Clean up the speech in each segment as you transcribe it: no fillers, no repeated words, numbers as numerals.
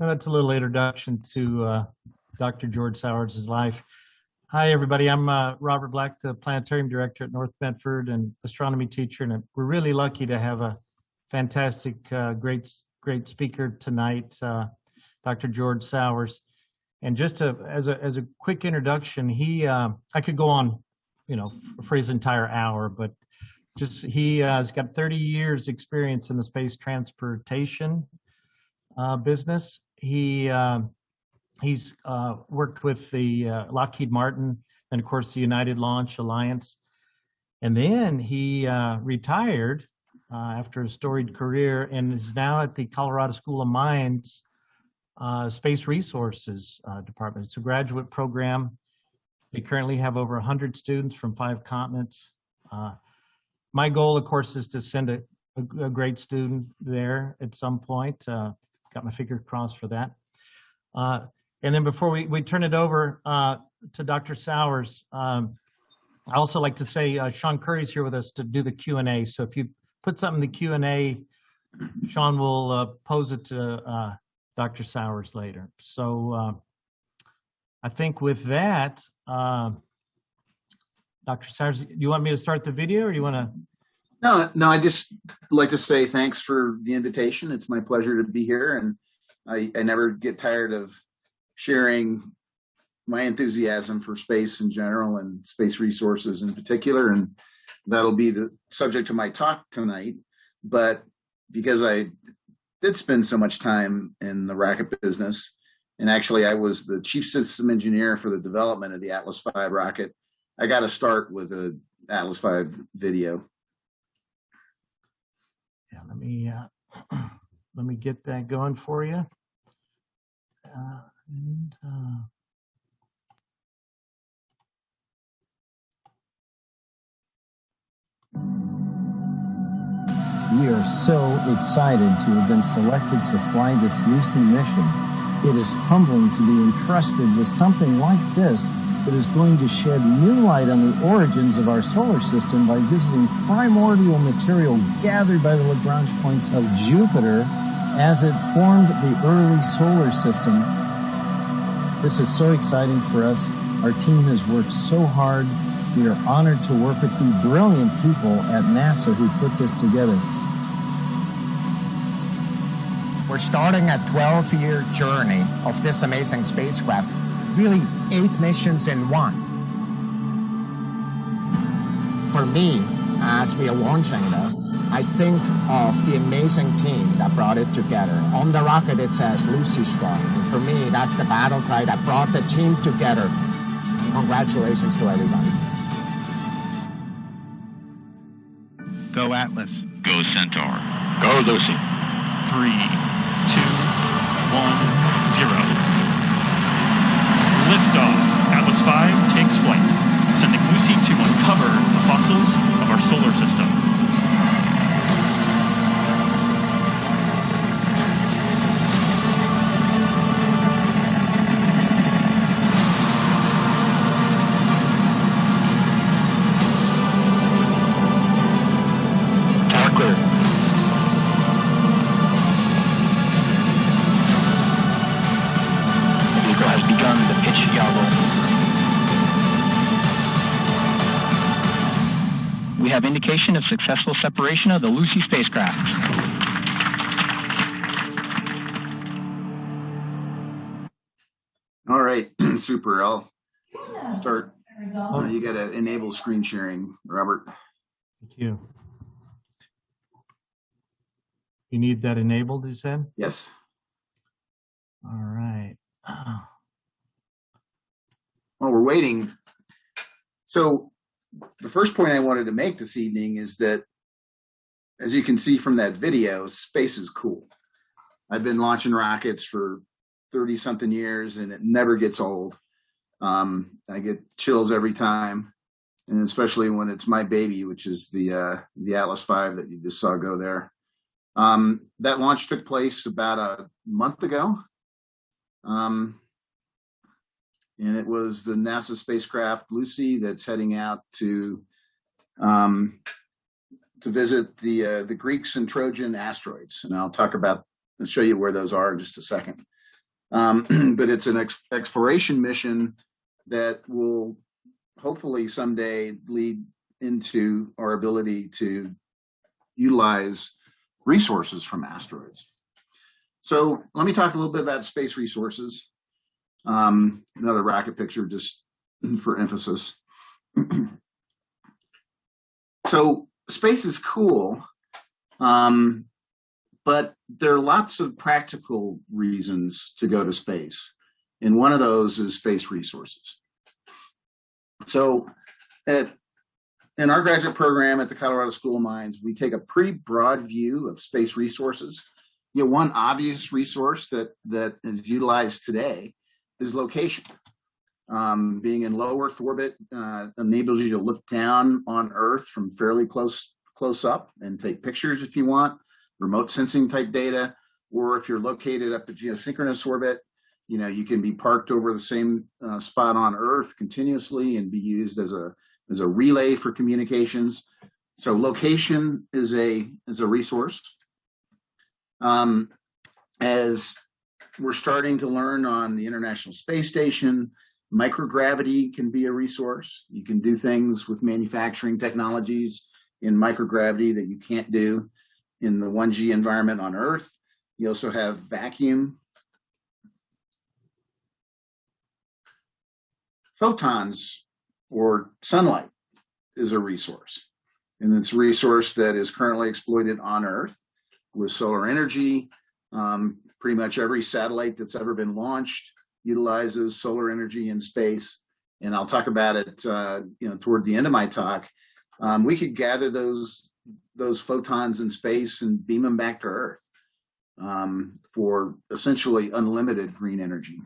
Well, that's a little introduction to Dr. George Sowers' life. Hi, everybody. I'm Robert Black, the planetarium director at North Bedford and astronomy teacher, and we're really lucky to have a fantastic, great speaker tonight, Dr. George Sowers. And just as a quick introduction, I could go on, for his entire hour, but he has got 30 years experience in the space transportation business. He's worked with the Lockheed Martin and of course the United Launch Alliance. And then he retired after a storied career and is now at the Colorado School of Mines Space Resources Department. It's a graduate program. They currently have over 100 students from 5 continents. My goal, of course, is to send a great student there at some point. Got my fingers crossed for that. And then before we turn it over to Dr. Sowers, I also like to say Sean Curry's here with us to do the Q&A. So if you put something in the Q&A, Sean will pose it to Dr. Sowers later. So I think with that, Dr. Sowers, do you want me to start the video or you want to? No, I just like to say thanks for the invitation. It's my pleasure to be here, and I never get tired of sharing my enthusiasm for space in general and space resources in particular, and that'll be the subject of my talk tonight. But because I did spend so much time in the rocket business, and actually I was the chief system engineer for the development of the Atlas V rocket, I got to start with a Atlas V video. Yeah, let me get that going for you. We are so excited to have been selected to fly this Lucy mission. It is humbling to be entrusted with something like this that is going to shed new light on the origins of our solar system by visiting primordial material gathered by the Lagrange points of Jupiter as it formed the early solar system. This is so exciting for us. Our team has worked so hard. We are honored to work with the brilliant people at NASA who put this together. We're starting a 12-year journey of this amazing spacecraft. Really 8 missions in one. For me, as we are launching this, I think of the amazing team that brought it together. On the rocket it says Lucy Strong, and for me that's the battle cry that brought the team together. Congratulations to everybody. Go Atlas. Go Centaur. Go Lucy. 3, 2, 1, 0. Liftoff. Atlas V takes flight, sending Lucy to uncover the fossils of our solar system. Tower clear. The vehicle has begun the pitch yaw. We have indication of successful separation of the Lucy spacecraft. All right, super. I'll start. You got to enable screen sharing, Robert. Thank you. You need that enabled, you said? Yes. All right. While we're waiting, so the first point I wanted to make this evening is that, as you can see from that video, space is cool. I've been launching rockets for 30-something years, and it never gets old. I get chills every time, and especially when it's my baby, which is the Atlas V that you just saw go there. That launch took place about a month ago. And it was the NASA spacecraft Lucy that's heading out to visit the Greeks and Trojan asteroids. And I'll show you where those are in just a second. But it's an exploration mission that will hopefully someday lead into our ability to utilize resources from asteroids. So let me talk a little bit about space resources. Another rocket picture just for emphasis. So space is cool, but there are lots of practical reasons to go to space. And one of those is space resources. So in our graduate program at the Colorado School of Mines, we take a pretty broad view of space resources. One obvious resource that is utilized today is location. Being in low Earth orbit enables you to look down on Earth from fairly close up and take pictures if you want, remote sensing type data, or if you're located up at geosynchronous orbit, you can be parked over the same spot on Earth continuously and be used as a relay for communications. So location is a resource. As we're starting to learn on the International Space Station, microgravity can be a resource. You can do things with manufacturing technologies in microgravity that you can't do in the 1G environment on Earth. You also have vacuum. Photons or sunlight is a resource. And it's a resource that is currently exploited on Earth with solar energy. Pretty much every satellite that's ever been launched utilizes solar energy in space. And I'll talk about it toward the end of my talk. We could gather those photons in space and beam them back to Earth for essentially unlimited green energy.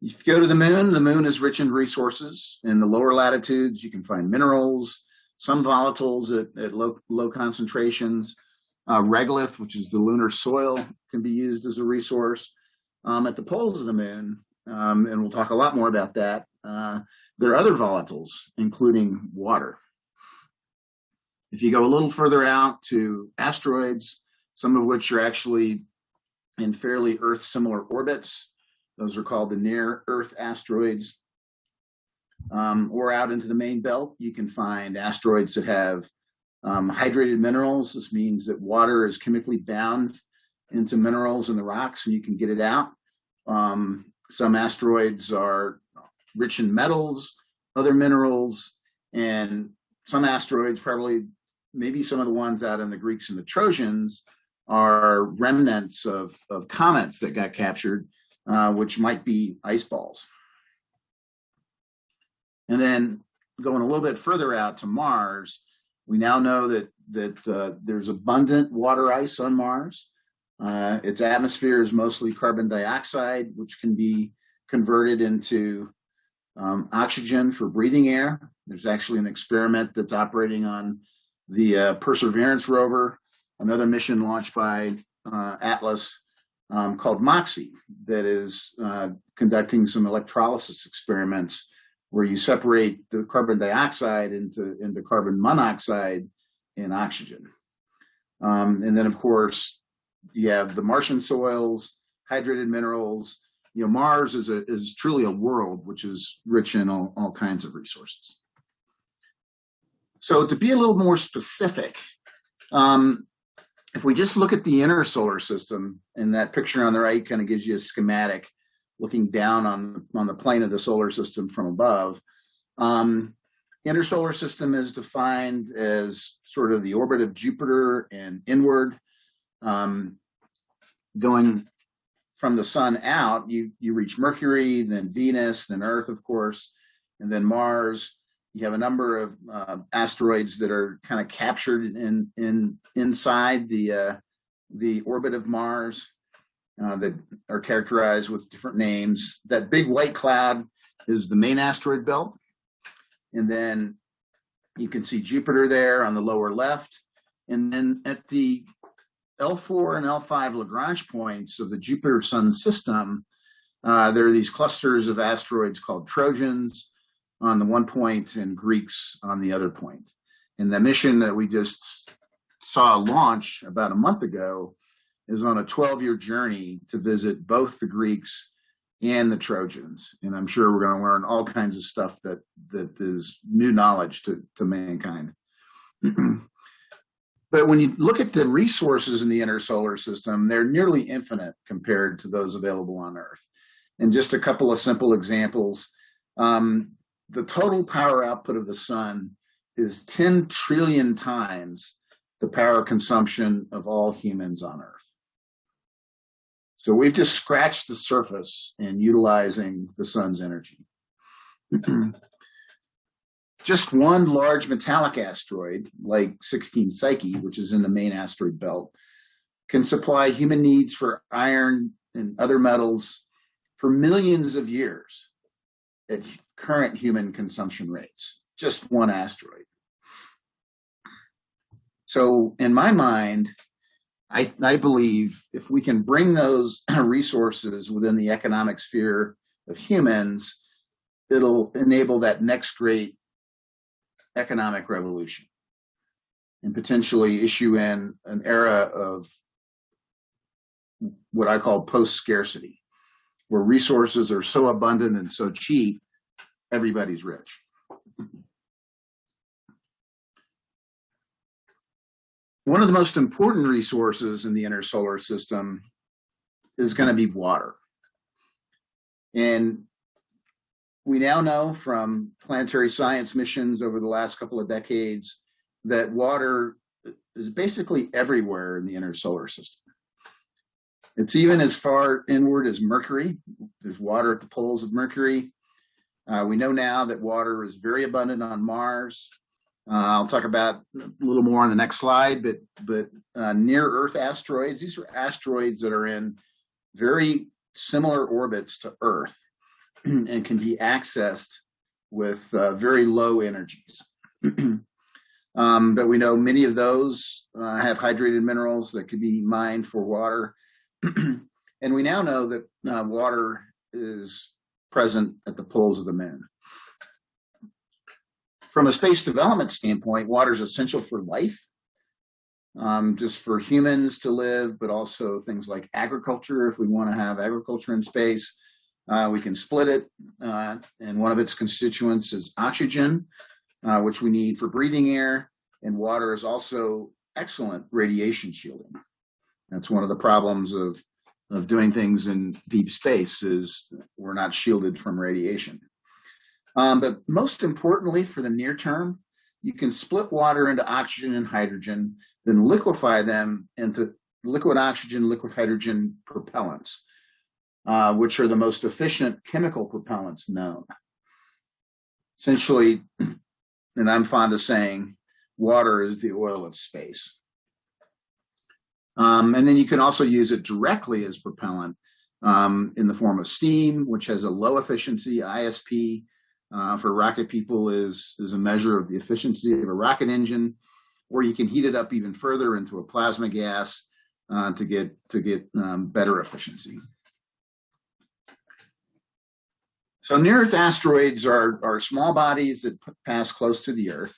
If you go to the moon is rich in resources. In the lower latitudes, you can find minerals, some volatiles at low concentrations. Regolith, which is the lunar soil, can be used as a resource. At the poles of the moon, and we'll talk a lot more about that, there are other volatiles, including water. If you go a little further out to asteroids, some of which are actually in fairly Earth-similar orbits, those are called the near-Earth asteroids. Or out into the main belt, you can find asteroids that have hydrated minerals. This means that water is chemically bound into minerals in the rocks and you can get it out. Some asteroids are rich in metals, other minerals, and some asteroids, probably maybe some of the ones out in the Greeks and the Trojans, are remnants of comets that got captured, which might be ice balls. And then going a little bit further out to Mars, we now know that there's abundant water ice on Mars. Its atmosphere is mostly carbon dioxide, which can be converted into oxygen for breathing air. There's actually an experiment that's operating on the Perseverance rover, another mission launched by Atlas called MOXIE, that is conducting some electrolysis experiments where you separate the carbon dioxide into carbon monoxide and oxygen. And then, of course, you have the Martian soils, hydrated minerals. Mars is truly a world which is rich in all kinds of resources. So to be a little more specific, if we just look at the inner solar system, and that picture on the right kind of gives you a schematic looking down on the plane of the solar system from above. Inner solar system is defined as sort of the orbit of Jupiter and inward. Going from the sun out, you reach Mercury, then Venus, then Earth, of course, and then Mars. You have a number of asteroids that are kind of captured inside the orbit of Mars that are characterized with different names. That big white cloud is the main asteroid belt. And then you can see Jupiter there on the lower left. And then at the L4 and L5 Lagrange points of the Jupiter-Sun system, there are these clusters of asteroids called Trojans on the one point and Greeks on the other point. And the mission that we just saw launch about a month ago is on a 12-year journey to visit both the Greeks and the Trojans. And I'm sure we're going to learn all kinds of stuff that is new knowledge to mankind. But when you look at the resources in the inner solar system, they're nearly infinite compared to those available on Earth. And just a couple of simple examples. The total power output of the sun is 10 trillion times the power consumption of all humans on Earth. So we've just scratched the surface in utilizing the sun's energy. Just one large metallic asteroid, like 16 Psyche, which is in the main asteroid belt, can supply human needs for iron and other metals for millions of years at current human consumption rates. Just one asteroid. So in my mind, I believe if we can bring those resources within the economic sphere of humans, it'll enable that next great economic revolution and potentially issue in an era of what I call post-scarcity, where resources are so abundant and so cheap, everybody's rich. One of the most important resources in the inner solar system is going to be water. And we now know from planetary science missions over the last couple of decades that water is basically everywhere in the inner solar system. It's even as far inward as Mercury. There's water at the poles of Mercury. We know now that water is very abundant on Mars. I'll talk about a little more on the next slide, but near Earth asteroids, these are asteroids that are in very similar orbits to Earth and can be accessed with very low energies. But we know many of those have hydrated minerals that could be mined for water. And we now know that water is present at the poles of the moon. From a space development standpoint, water is essential for life, just for humans to live, but also things like agriculture. If we want to have agriculture in space, we can split it. And one of its constituents is oxygen, which we need for breathing air. And water is also excellent radiation shielding. That's one of the problems of doing things in deep space is we're not shielded from radiation. But most importantly, for the near term, you can split water into oxygen and hydrogen, then liquefy them into liquid oxygen, liquid hydrogen propellants, which are the most efficient chemical propellants known. Essentially, and I'm fond of saying, water is the oil of space. And then you can also use it directly as propellant in the form of steam, which has a low efficiency. ISP for rocket people is a measure of the efficiency of a rocket engine, or you can heat it up even further into a plasma gas to get better efficiency. So near-Earth asteroids are small bodies that pass close to the Earth.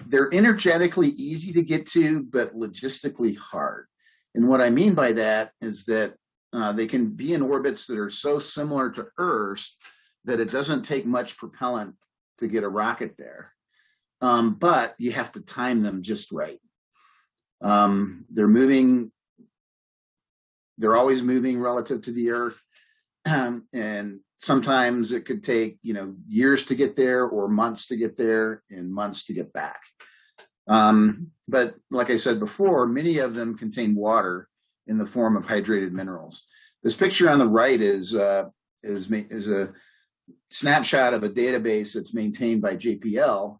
They're energetically easy to get to, but logistically hard. And what I mean by that is that they can be in orbits that are so similar to Earth that it doesn't take much propellant to get a rocket there. But you have to time them just right. They're always moving relative to the Earth. And sometimes it could take, years to get there or months to get there and months to get back. But like I said before, many of them contain water in the form of hydrated minerals. This picture on the right is a snapshot of a database that's maintained by JPL,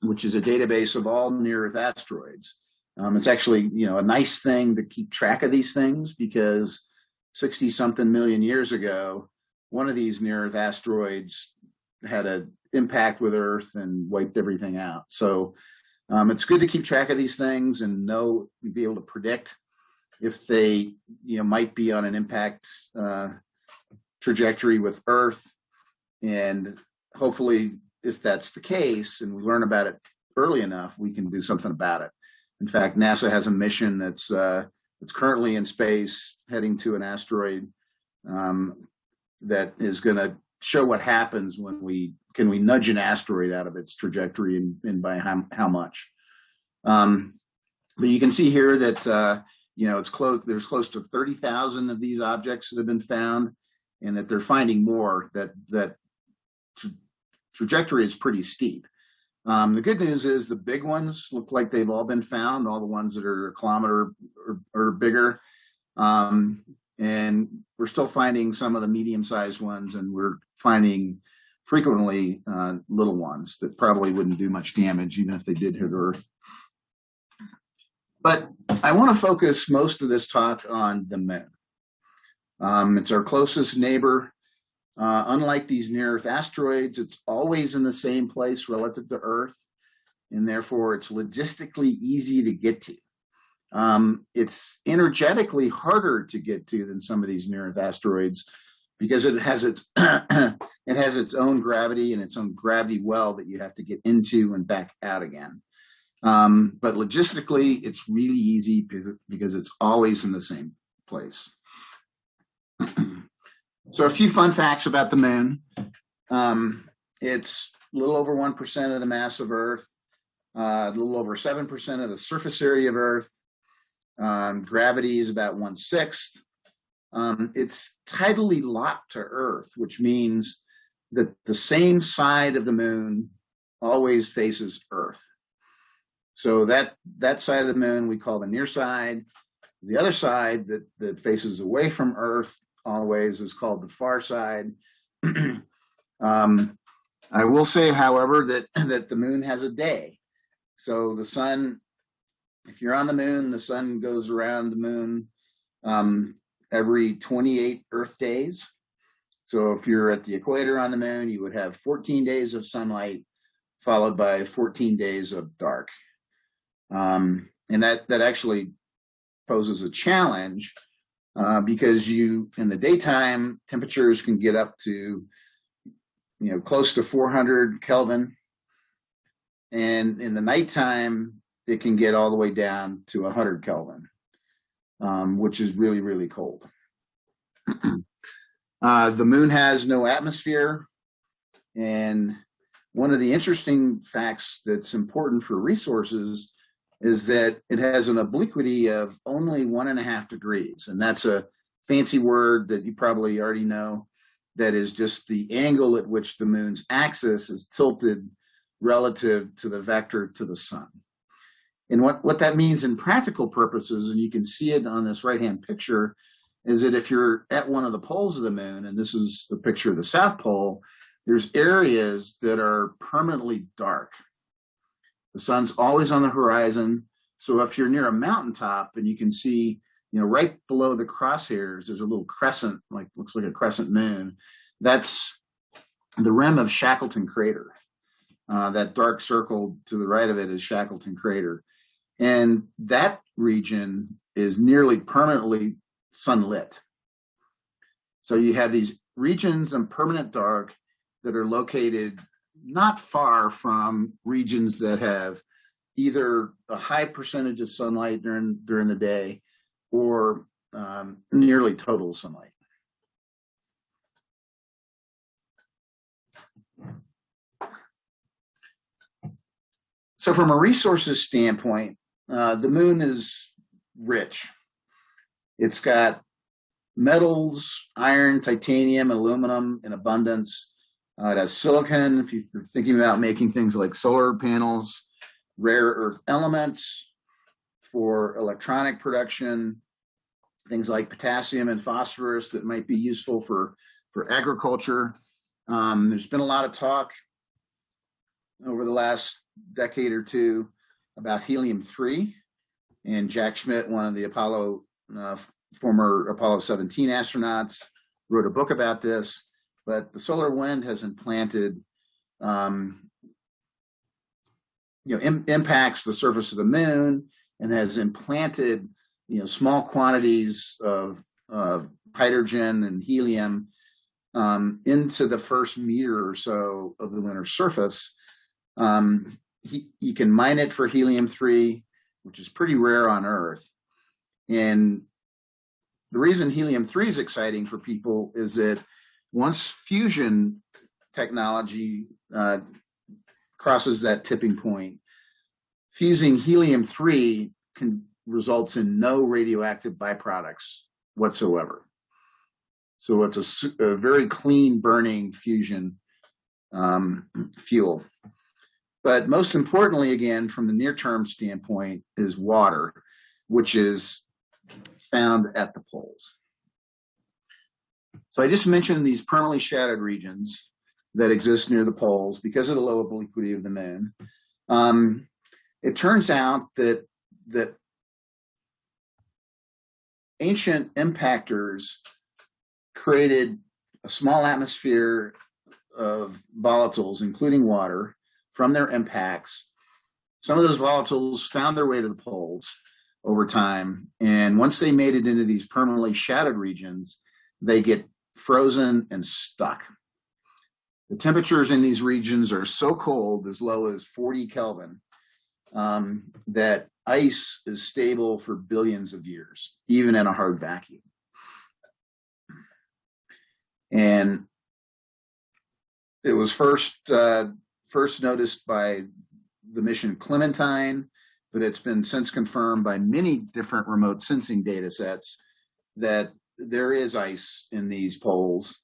which is a database of all near-Earth asteroids. It's actually, a nice thing to keep track of these things because 60-something million years ago, one of these near-Earth asteroids had an impact with Earth and wiped everything out. So it's good to keep track of these things and be able to predict if they, might be on an impact trajectory with Earth. And hopefully, if that's the case, and we learn about it early enough, we can do something about it. In fact, NASA has a mission that's currently in space heading to an asteroid that is going to show what happens when we nudge an asteroid out of its trajectory and by how much. But you can see here that there's close to 30,000 of these objects that have been found, and that they're finding more. That trajectory is pretty steep. The good news is the big ones look like they've all been found, all the ones that are a kilometer or bigger. And we're still finding some of the medium-sized ones, and we're finding frequently little ones that probably wouldn't do much damage even if they did hit Earth. But I want to focus most of this talk on the moon. It's our closest neighbor. Unlike these near-Earth asteroids, it's always in the same place relative to Earth, and therefore it's logistically easy to get to. It's energetically harder to get to than some of these near-Earth asteroids because it has its own gravity and its own gravity well that you have to get into and back out again. But logistically, it's really easy because it's always in the same place. So a few fun facts about the moon. It's a little over 1% of the mass of Earth, a little over 7% of the surface area of Earth. Gravity is about 1/6. It's tidally locked to Earth, which means that the same side of the moon always faces Earth. So that side of the moon we call the near side. The other side that faces away from Earth always is called the far side. I will say, however, that the moon has a day. So the sun, if you're on the moon, the sun goes around the moon every 28 Earth days. So if you're at the equator on the moon, you would have 14 days of sunlight followed by 14 days of dark. And that actually poses a challenge because in the daytime, temperatures can get up to, close to 400 Kelvin. And in the nighttime, it can get all the way down to 100 Kelvin, which is really, really cold. The moon has no atmosphere. And one of the interesting facts that's important for resources is that it has an obliquity of only 1.5 degrees. And that's a fancy word that you probably already know. That is just the angle at which the moon's axis is tilted relative to the vector to the sun. And what that means in practical purposes, and you can see it on this right-hand picture, is that if you're at one of the poles of the moon, and this is a picture of the South Pole, there's areas that are permanently dark. The sun's always on the horizon. So if you're near a mountaintop and you can see, right below the crosshairs, there's a little crescent, looks like a crescent moon. That's the rim of Shackleton Crater. That dark circle to the right of it is Shackleton Crater. And that region is nearly permanently sunlit. So you have these regions of permanent dark that are located not far from regions that have either a high percentage of sunlight during the day or nearly total sunlight. So from a resources standpoint, the moon is rich. It's got metals, iron, titanium, aluminum in abundance. It has silicon, if you're thinking about making things like solar panels, rare earth elements for electronic production, things like potassium and phosphorus that might be useful for agriculture. There's been a lot of talk over the last decade or two about helium-3, and Jack Schmitt, one of the former Apollo 17 astronauts, wrote a book about this. But the solar wind has implanted, impacts the surface of the moon and has implanted, small quantities of hydrogen and helium into the first meter or so of the lunar surface. you can mine it for helium-3, which is pretty rare on Earth. And the reason helium-3 is exciting for people is that once fusion technology crosses that tipping point, fusing helium-3 results in no radioactive byproducts whatsoever. So it's a very clean burning fusion fuel. But most importantly, again, from the near-term standpoint, is water, which is found at the poles. So I just mentioned these permanently shadowed regions that exist near the poles because of the low obliquity of the moon. It turns out that ancient impactors created a small atmosphere of volatiles, including water, from their impacts. Some of those volatiles found their way to the poles over time. And once they made it into these permanently shadowed regions, they get frozen and stuck. The temperatures in these regions are so cold, as low as 40 Kelvin, that ice is stable for billions of years, even in a hard vacuum. And it was first noticed by the mission Clementine, but it's been since confirmed by many different remote sensing data sets that there is ice in these poles.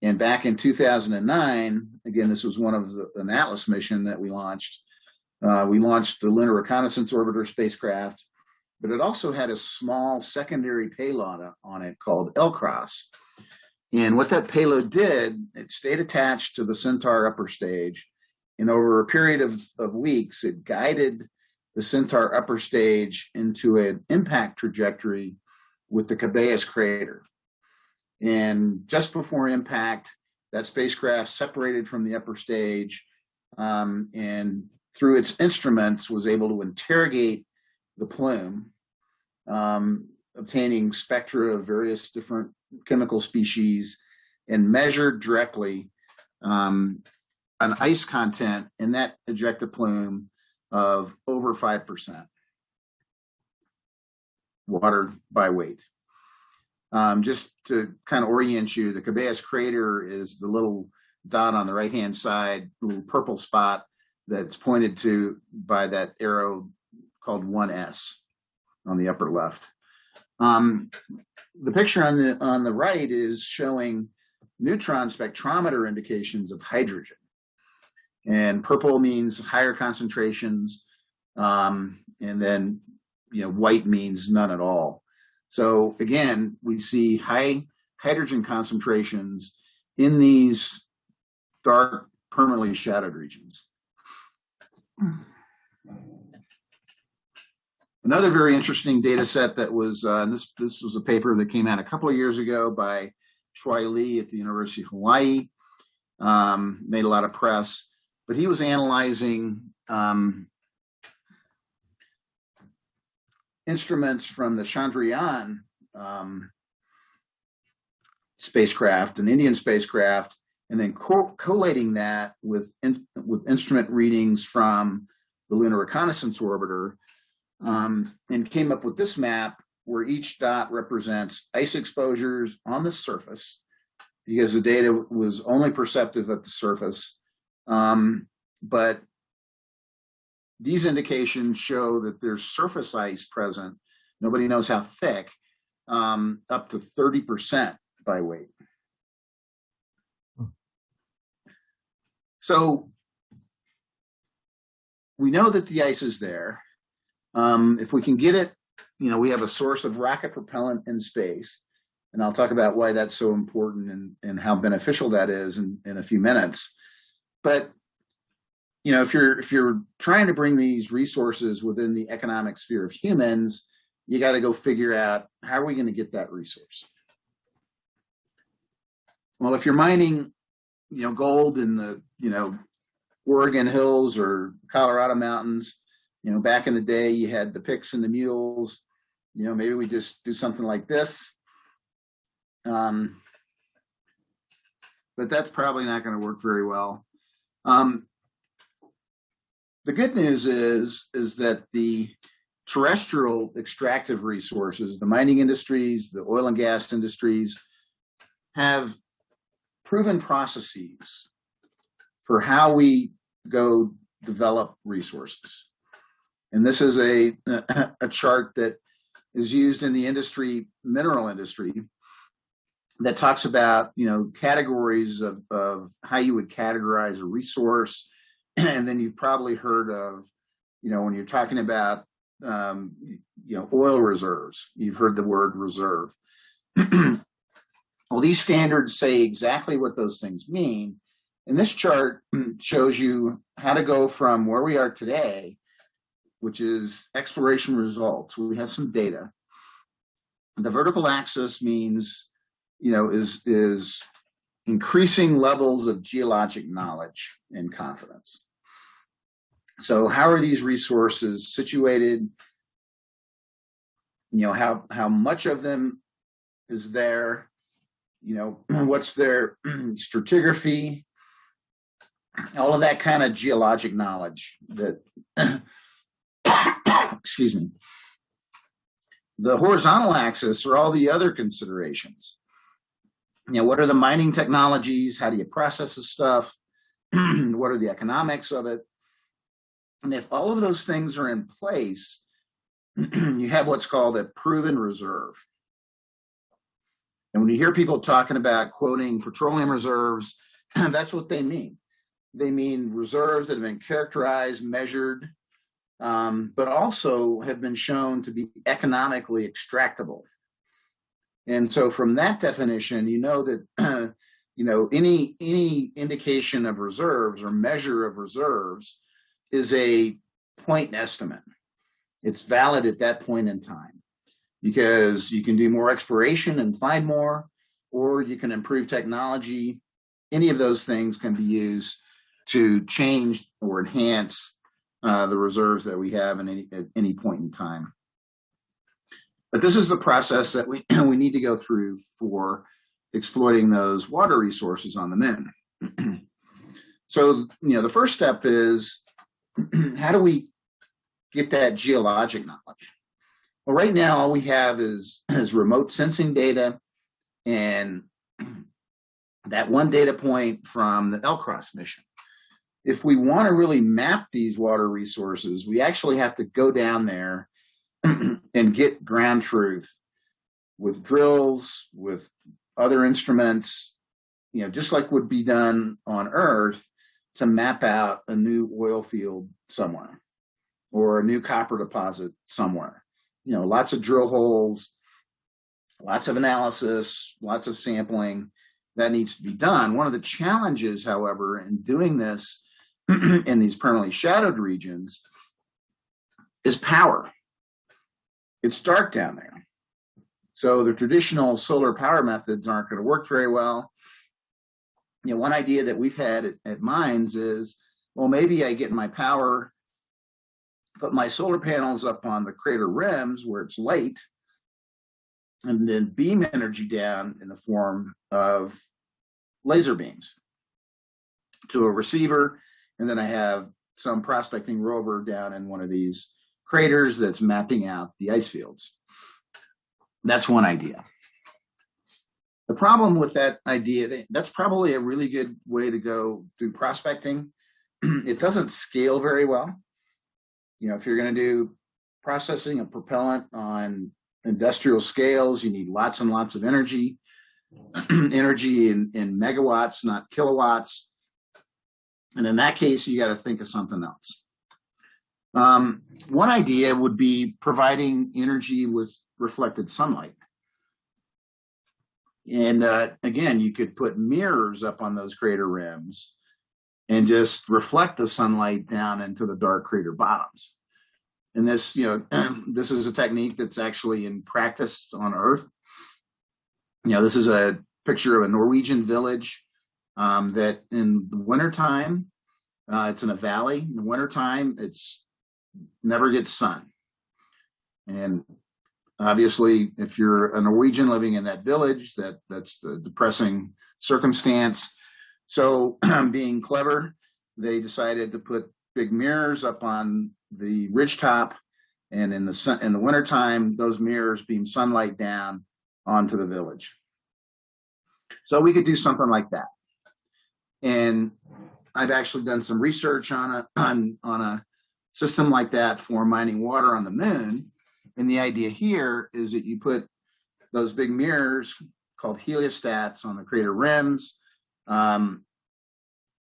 And back in 2009, again, this was one of an Atlas mission that we launched. We launched the Lunar Reconnaissance Orbiter spacecraft, but it also had a small secondary payload on it called LCROSS. And what that payload did, it stayed attached to the Centaur upper stage. And over a period of weeks, it guided the Centaur upper stage into an impact trajectory with the Cabeus crater. And just before impact, that spacecraft separated from the upper stage and through its instruments was able to interrogate the plume, obtaining spectra of various different chemical species, and measured directly an ice content in that ejecta plume of over 5% water by weight. Just to kind of orient you, the Cabeus crater is the little dot on the right-hand side, little purple spot that's pointed to by that arrow called 1S on the upper left. The picture on the right is showing neutron spectrometer indications of hydrogen. And purple means higher concentrations, and then white means none at all. So again, we see high hydrogen concentrations in these dark, permanently shadowed regions. Another very interesting data set that was, this was a paper that came out a couple of years ago by Troy Lee at the University of Hawaii, made a lot of press, but he was analyzing instruments from the Chandrayaan spacecraft, an Indian spacecraft, and then collating that with instrument readings from the Lunar Reconnaissance Orbiter, and came up with this map where each dot represents ice exposures on the surface, because the data was only perceptive at the surface. But these indications show that there's surface ice present. Nobody knows how thick, up to 30% by weight. So we know that the ice is there. If we can get it, we have a source of rocket propellant in space. And I'll talk about why that's so important and how beneficial that is in a few minutes. But if you're trying to bring these resources within the economic sphere of humans, you got to go figure out, how are we going to get that resource? Well, if you're mining, gold in the, Oregon hills or Colorado mountains, back in the day, you had the picks and the mules. Maybe we just do something like this. But that's probably not going to work very well. The good news is that the terrestrial extractive resources, the mining industries, the oil and gas industries, have proven processes for how we go develop resources. And this is a chart that is used in the mineral industry, that talks about, categories of how you would categorize a resource. And then you've probably heard of, when you're talking about, oil reserves, you've heard the word reserve. Well, these standards say exactly what those things mean. And this chart shows you how to go from where we are today, which is exploration results. We have some data. The vertical axis means, is increasing levels of geologic knowledge and confidence. So how are these resources situated? How much of them is there? What's their stratigraphy? All of that kind of geologic knowledge that, excuse me. The horizontal axis are all the other considerations. What are the mining technologies? How do you process this stuff? What are the economics of it? And if all of those things are in place, you have what's called a proven reserve. And when you hear people talking about quoting petroleum reserves, that's what they mean. They mean reserves that have been characterized, measured, but also have been shown to be economically extractable. And so from that definition, that any indication of reserves or measure of reserves is a point estimate. It's valid at that point in time, because you can do more exploration and find more, or you can improve technology. Any of those things can be used to change or enhance the reserves that we have at any point in time. But this is the process that we need to go through for exploiting those water resources on the moon. So, the first step is, how do we get that geologic knowledge? Well, right now, all we have is remote sensing data and that one data point from the LCROSS mission. If we want to really map these water resources, we actually have to go down there and get ground truth with drills, with other instruments, just like would be done on Earth to map out a new oil field somewhere or a new copper deposit somewhere. Lots of drill holes, lots of analysis, lots of sampling that needs to be done. One of the challenges, however, in doing this in these permanently shadowed regions is power. It's dark down there. So the traditional solar power methods aren't going to work very well. One idea that we've had at Mines is, well, maybe I get my power, put my solar panels up on the crater rims where it's light, and then beam energy down in the form of laser beams to a receiver. And then I have some prospecting rover down in one of these craters that's mapping out the ice fields. That's one idea. The problem with that idea, that's probably a really good way to go do prospecting. It doesn't scale very well. If you're going to do processing of propellant on industrial scales, you need lots and lots of energy. Energy in megawatts, not kilowatts. And in that case, you got to think of something else. One idea would be providing energy with reflected sunlight. And again, you could put mirrors up on those crater rims and just reflect the sunlight down into the dark crater bottoms. And this, this is a technique that's actually in practice on Earth. This is a picture of a Norwegian village that in the wintertime, it's in a valley. In the wintertime, it's never gets sun. And obviously, if you're a Norwegian living in that village, that's the depressing circumstance. So being clever, they decided to put big mirrors up on the ridgetop, and in the wintertime, those mirrors beam sunlight down onto the village. So we could do something like that. And I've actually done some research on a system like that for mining water on the moon. And the idea here is that you put those big mirrors called heliostats on the crater rims.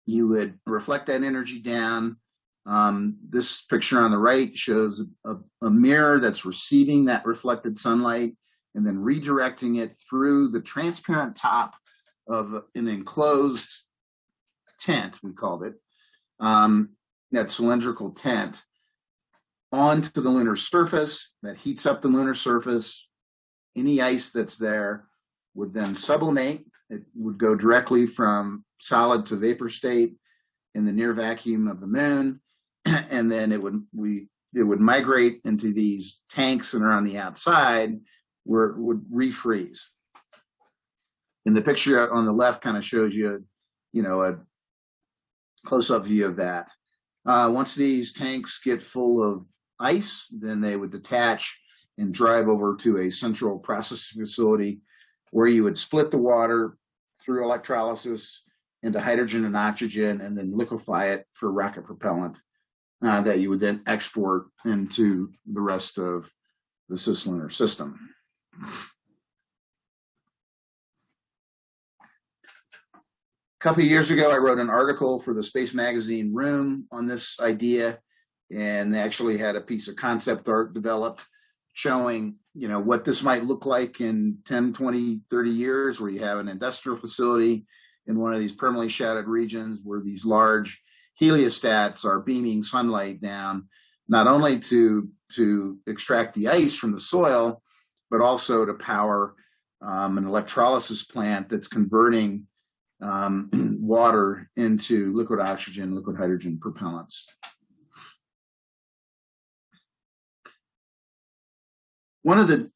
You would reflect that energy down. This picture on the right shows a mirror that's receiving that reflected sunlight and then redirecting it through the transparent top of an enclosed tent, we called it, that cylindrical tent, onto the lunar surface. That heats up the lunar surface. Any ice that's there would then sublimate. It would go directly from solid to vapor state in the near vacuum of the moon, and then it would migrate into these tanks that are on the outside, where it would refreeze. And the picture on the left kind of shows you, a close-up view of that. Once these tanks get full of ice, then they would detach and drive over to a central processing facility where you would split the water through electrolysis into hydrogen and oxygen, and then liquefy it for rocket propellant that you would then export into the rest of the cislunar system. A couple of years ago, I wrote an article for the Space Magazine Room on this idea, and they actually had a piece of concept art developed showing, what this might look like in 10, 20, 30 years, where you have an industrial facility in one of these permanently shadowed regions where these large heliostats are beaming sunlight down, not only to extract the ice from the soil, but also to power an electrolysis plant that's converting water into liquid oxygen, liquid hydrogen propellants. One of the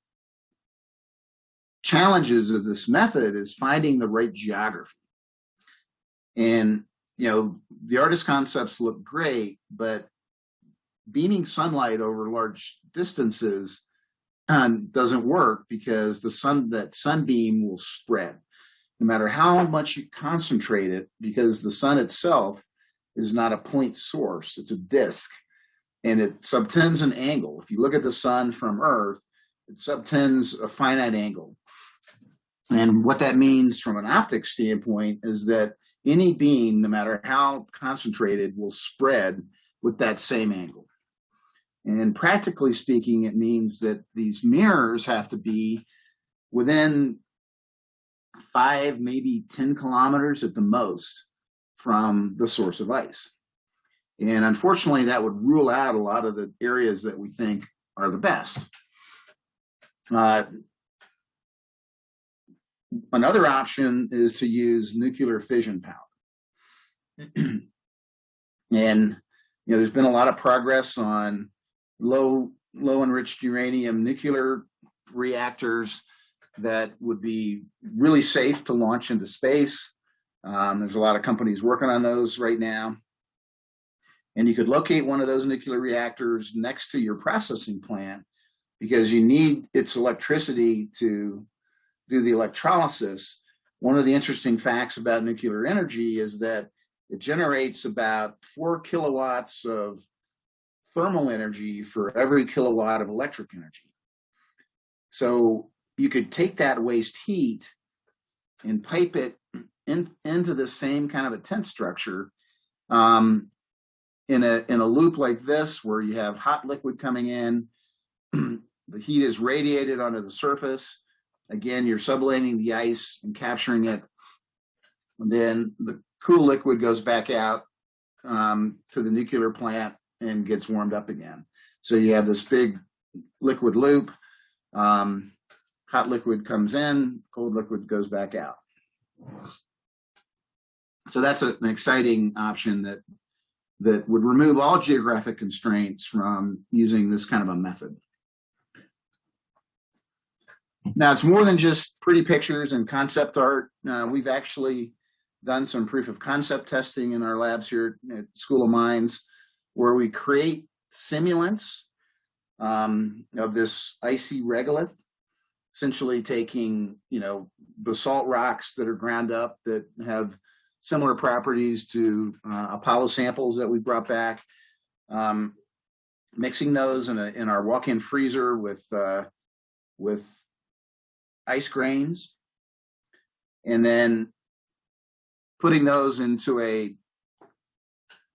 challenges of this method is finding the right geography. And, the artist concepts look great, but beaming sunlight over large distances doesn't work, because that sunbeam will spread no matter how much you concentrate it, because the sun itself is not a point source, it's a disk, and it subtends an angle. If you look at the sun from Earth, it subtends a finite angle. And what that means from an optics standpoint is that any beam, no matter how concentrated, will spread with that same angle. And practically speaking, it means that these mirrors have to be within 5, maybe 10 kilometers at the most from the source of ice. And unfortunately, that would rule out a lot of the areas that we think are the best. Another option is to use nuclear fission power. And there's been a lot of progress on low enriched uranium nuclear reactors that would be really safe to launch into space. There's a lot of companies working on those right now. And you could locate one of those nuclear reactors next to your processing plant, because you need its electricity to do the electrolysis. One of the interesting facts about nuclear energy is that it generates about 4 kilowatts of thermal energy for every kilowatt of electric energy. So you could take that waste heat and pipe it into the same kind of a tent structure in a loop like this, where you have hot liquid coming in, the heat is radiated onto the surface. Again, you're sublimating the ice and capturing it. And then the cool liquid goes back out to the nuclear plant and gets warmed up again. So you have this big liquid loop. Hot liquid comes in, cold liquid goes back out. So that's an exciting option that would remove all geographic constraints from using this kind of a method. Now, it's more than just pretty pictures and concept art. We've actually done some proof of concept testing in our labs here at School of Mines, where we create simulants of this icy regolith, essentially taking, basalt rocks that are ground up that have similar properties to Apollo samples that we brought back, mixing those in our walk-in freezer with ice grains, and then putting those into a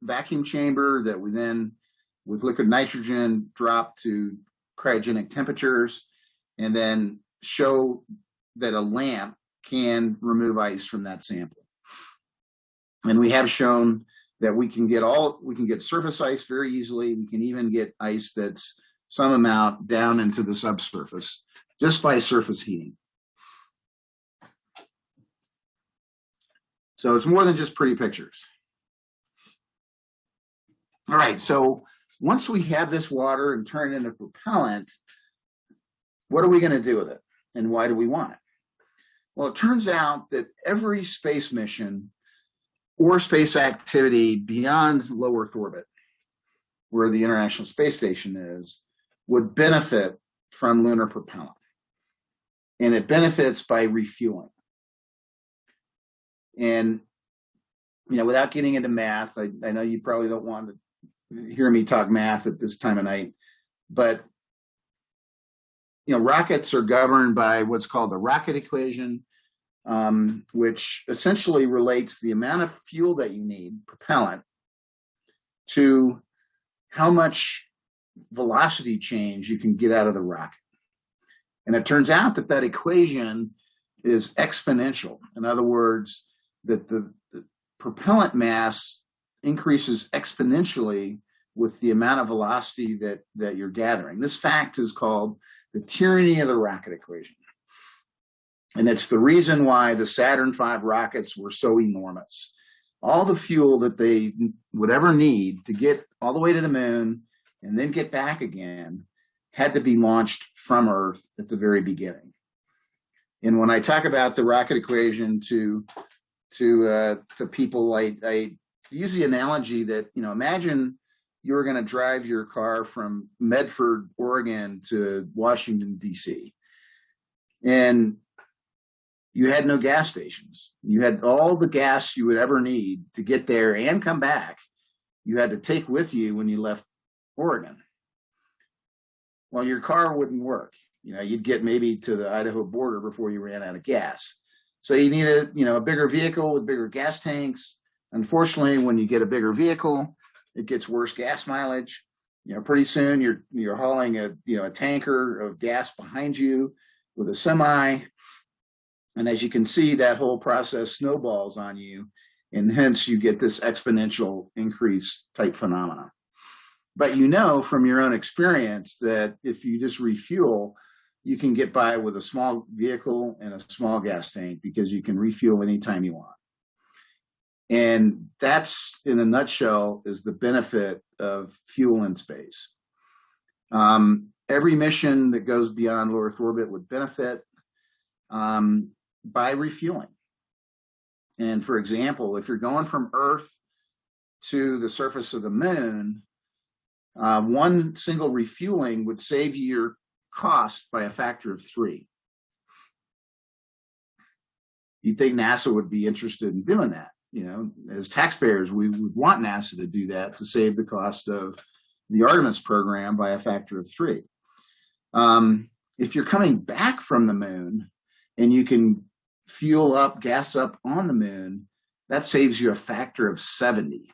vacuum chamber that we then, with liquid nitrogen, drop to cryogenic temperatures, and then show that a lamp can remove ice from that sample. And we have shown that we can get surface ice very easily. We can even get ice that's some amount down into the subsurface just by surface heating. So it's more than just pretty pictures. All right, so once we have this water and turn it into propellant, what are we going to do with it? And why do we want it? Well, it turns out that every space mission or space activity beyond low Earth orbit, where the International Space Station is, would benefit from lunar propellant. And it benefits by refueling. And, without getting into math, I know you probably don't want to hear me talk math at this time of night, but, rockets are governed by what's called the rocket equation, which essentially relates the amount of fuel that you need, propellant, to how much velocity change you can get out of the rocket. And it turns out that equation is exponential. In other words, that the propellant mass increases exponentially with the amount of velocity that you're gathering. This fact is called the tyranny of the rocket equation. And it's the reason why the Saturn V rockets were so enormous. All the fuel that they would ever need to get all the way to the moon and then get back again had to be launched from Earth at the very beginning. And when I talk about the rocket equation to people, I use the analogy that, imagine you were going to drive your car from Medford, Oregon to Washington, D.C. And you had no gas stations. You had all the gas you would ever need to get there and come back. You had to take with you when you left Oregon. Well, your car wouldn't work. You'd get maybe to the Idaho border before you ran out of gas. So you need a bigger vehicle with bigger gas tanks. Unfortunately, when you get a bigger vehicle, it gets worse gas mileage. Pretty soon you're hauling a tanker of gas behind you with a semi. And as you can see, that whole process snowballs on you, and hence you get this exponential increase type phenomena. But from your own experience that if you just refuel, you can get by with a small vehicle and a small gas tank because you can refuel anytime you want. And that's, in a nutshell, is the benefit of fuel in space. Every mission that goes beyond low Earth orbit would benefit by refueling. And for example, if you're going from Earth to the surface of the moon, one single refueling would save you your cost by a factor of 3. You'd think NASA would be interested in doing that. As taxpayers, we would want NASA to do that to save the cost of the Artemis program by a factor of 3. If you're coming back from the moon and you can fuel up, gas up on the moon, that saves you a factor of 70.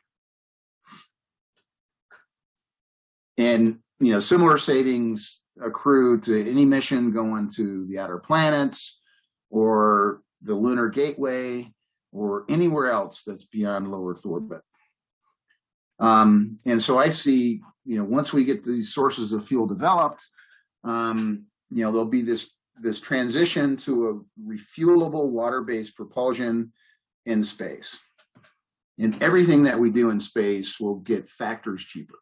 And, similar savings accrue to any mission going to the outer planets or the lunar gateway or anywhere else that's beyond low Earth orbit. And so I see, once we get these sources of fuel developed, there'll be this transition to a refuelable water-based propulsion in space. And everything that we do in space will get factors cheaper.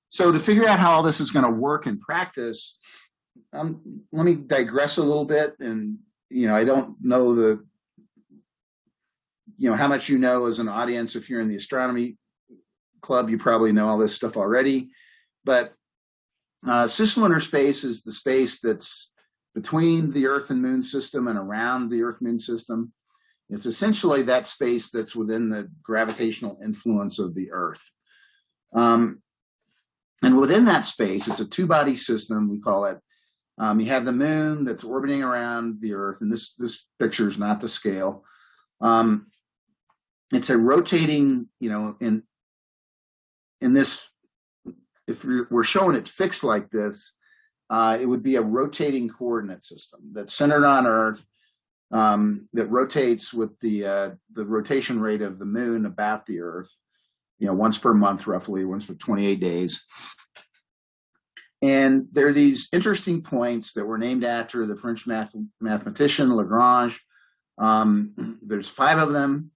So to figure out how all this is going to work in practice, let me digress a little bit. And, I don't know how much you know as an audience. If you're in the astronomy club, you probably know all this stuff already. But cislunar space is the space that's between the Earth and Moon system and around the Earth-Moon system. It's essentially that space that's within the gravitational influence of the Earth. And within that space, it's a two-body system, we call it. You have the Moon that's orbiting around the Earth, and this picture is not to scale. It's a rotating, in this, if we're showing it fixed like this, it would be a rotating coordinate system that's centered on Earth, that rotates with the rotation rate of the Moon about the Earth, once per month, roughly, once per 28 days. And there are these interesting points that were named after the French mathematician Lagrange. There's 5 of them.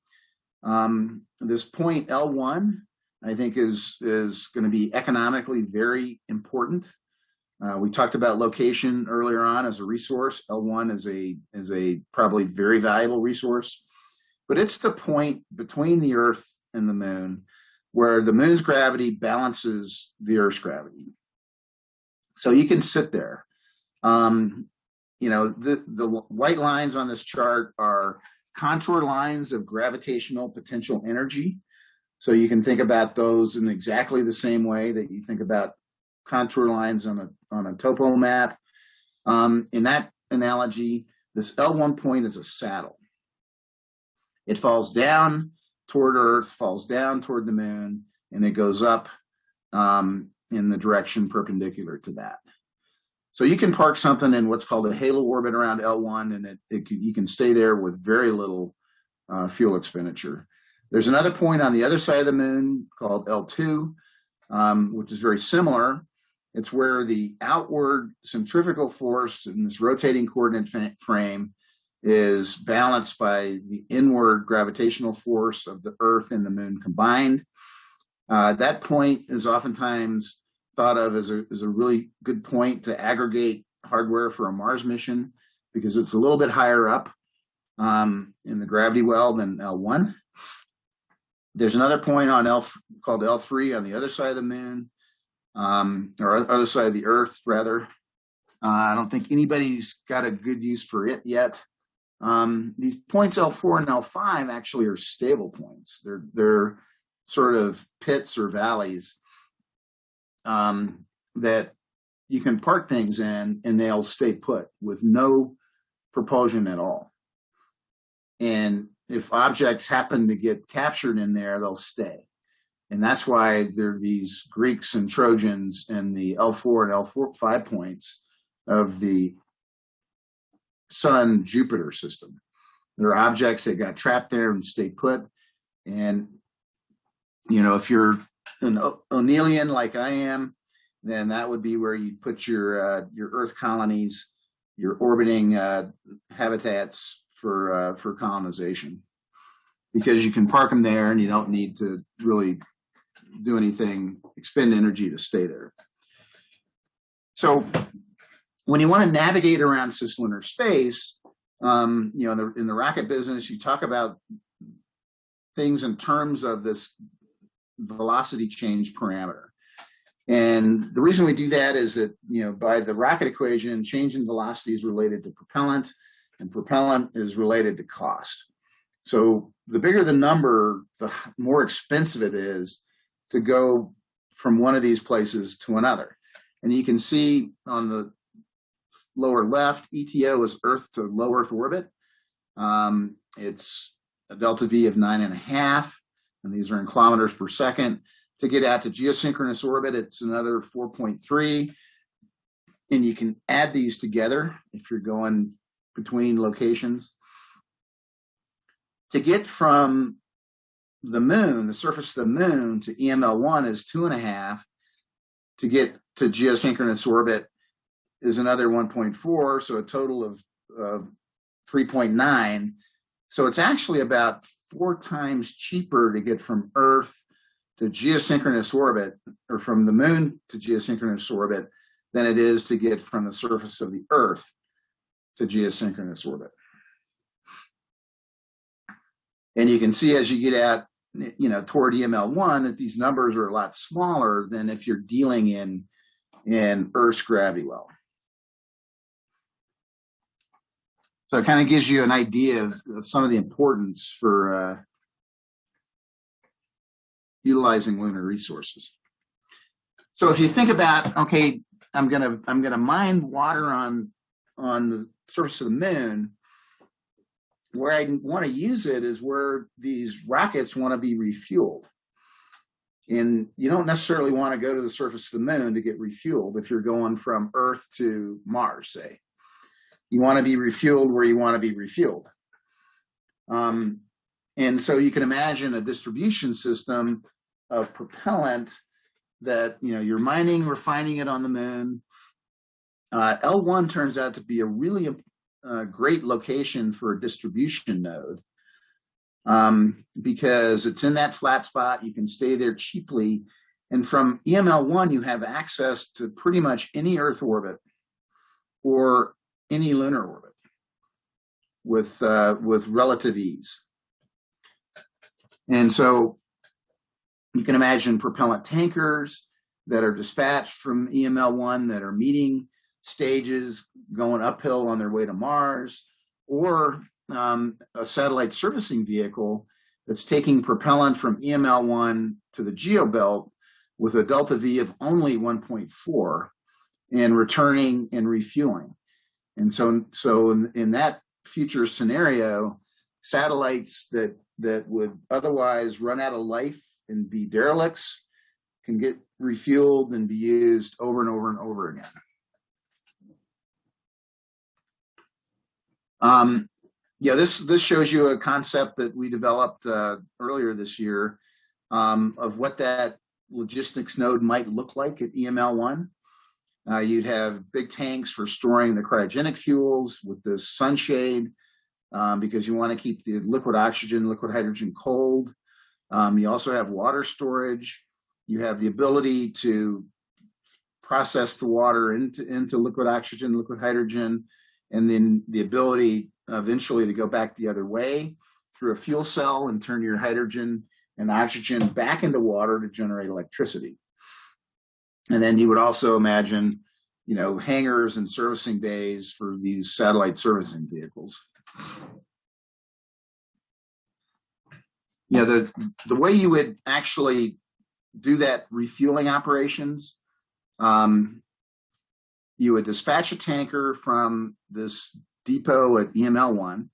This point L1, I think, is going to be economically very important. We talked about location earlier on as a resource. L1 is a probably very valuable resource, but it's the point between the Earth and the Moon where the Moon's gravity balances the Earth's gravity. So you can sit there. The white lines on this chart are contour lines of gravitational potential energy. So you can think about those in exactly the same way that you think about contour lines on a topo map. In that analogy, this L1 point is a saddle. It falls down toward Earth, falls down toward the Moon, and it goes up in the direction perpendicular to that. So you can park something in what's called a halo orbit around L1, and you can stay there with very little fuel expenditure. There's another point on the other side of the Moon called L2, which is very similar. It's where the outward centrifugal force in this rotating coordinate frame is balanced by the inward gravitational force of the Earth and the Moon combined. That point is oftentimes thought of as a really good point to aggregate hardware for a Mars mission because it's a little bit higher up in the gravity well than L1. There's another point on called L3 on the other side of the Moon, or other side of the Earth, rather. I don't think anybody's got a good use for it yet. These points L4 and L5 actually are stable points. They're sort of pits or valleys that you can park things in, and they'll stay put with no propulsion at all. And if objects happen to get captured in there, they'll stay. And that's why there are these Greeks and Trojans in the L4 and L5 points of the Sun-Jupiter system. There are objects that got trapped there and stayed put. And, if you're an O'Neillian like I am, then that would be where you put your Earth colonies, your orbiting habitats for colonization, because you can park them there and you don't need to really do anything, expend energy to stay there. So when you want to navigate around cislunar space, in the rocket business, you talk about things in terms of this velocity change parameter. And the reason we do that is that, by the rocket equation, change in velocity is related to propellant, and propellant is related to cost. So the bigger the number, the more expensive it is to go from one of these places to another. And you can see on the lower left, ETO is Earth to low Earth orbit. It's a delta V of 9.5, and these are in kilometers per second. To get out to geosynchronous orbit, it's another 4.3. And you can add these together if you're going between locations. To get from the Moon, the surface of the Moon, to EML1 is 2.5. To get to geosynchronous orbit is another 1.4, so a total of 3.9. So it's actually about 4 times cheaper to get from Earth to geosynchronous orbit, or from the Moon to geosynchronous orbit, than it is to get from the surface of the Earth to geosynchronous orbit. And you can see as you get out, toward EML1 that these numbers are a lot smaller than if you're dealing in Earth's gravity well. So it kind of gives you an idea of some of the importance for utilizing lunar resources. So if you think about, okay, I'm gonna mine water on the surface of the moon. Where I want to use it is where these rockets want to be refueled. And you don't necessarily want to go to the surface of the moon to get refueled if you're going from Earth to Mars, say. You want to be refueled where you want to be refueled. And so you can imagine a distribution system of propellant that, you're mining, refining it on the moon. L1 turns out to be a really great location for a distribution node because it's in that flat spot. You can stay there cheaply. And from EML1, you have access to pretty much any Earth orbit or any lunar orbit with relative ease. And so you can imagine propellant tankers that are dispatched from EML1 that are meeting stages going uphill on their way to Mars, or a satellite servicing vehicle that's taking propellant from EML1 to the geobelt with a delta V of only 1.4 and returning and refueling. And so in that future scenario, satellites that would otherwise run out of life and be derelicts can get refueled and be used over and over and over again. This shows you a concept that we developed earlier this year of what that logistics node might look like at EML1. You'd have big tanks for storing the cryogenic fuels with this sunshade because you want to keep the liquid oxygen, liquid hydrogen cold. You also have water storage. You have the ability to process the water into liquid oxygen, liquid hydrogen, and then the ability eventually to go back the other way through a fuel cell and turn your hydrogen and oxygen back into water to generate electricity. And then you would also imagine, hangars and servicing bays for these satellite servicing vehicles. The way you would actually do that refueling operations, you would dispatch a tanker from this depot at EML1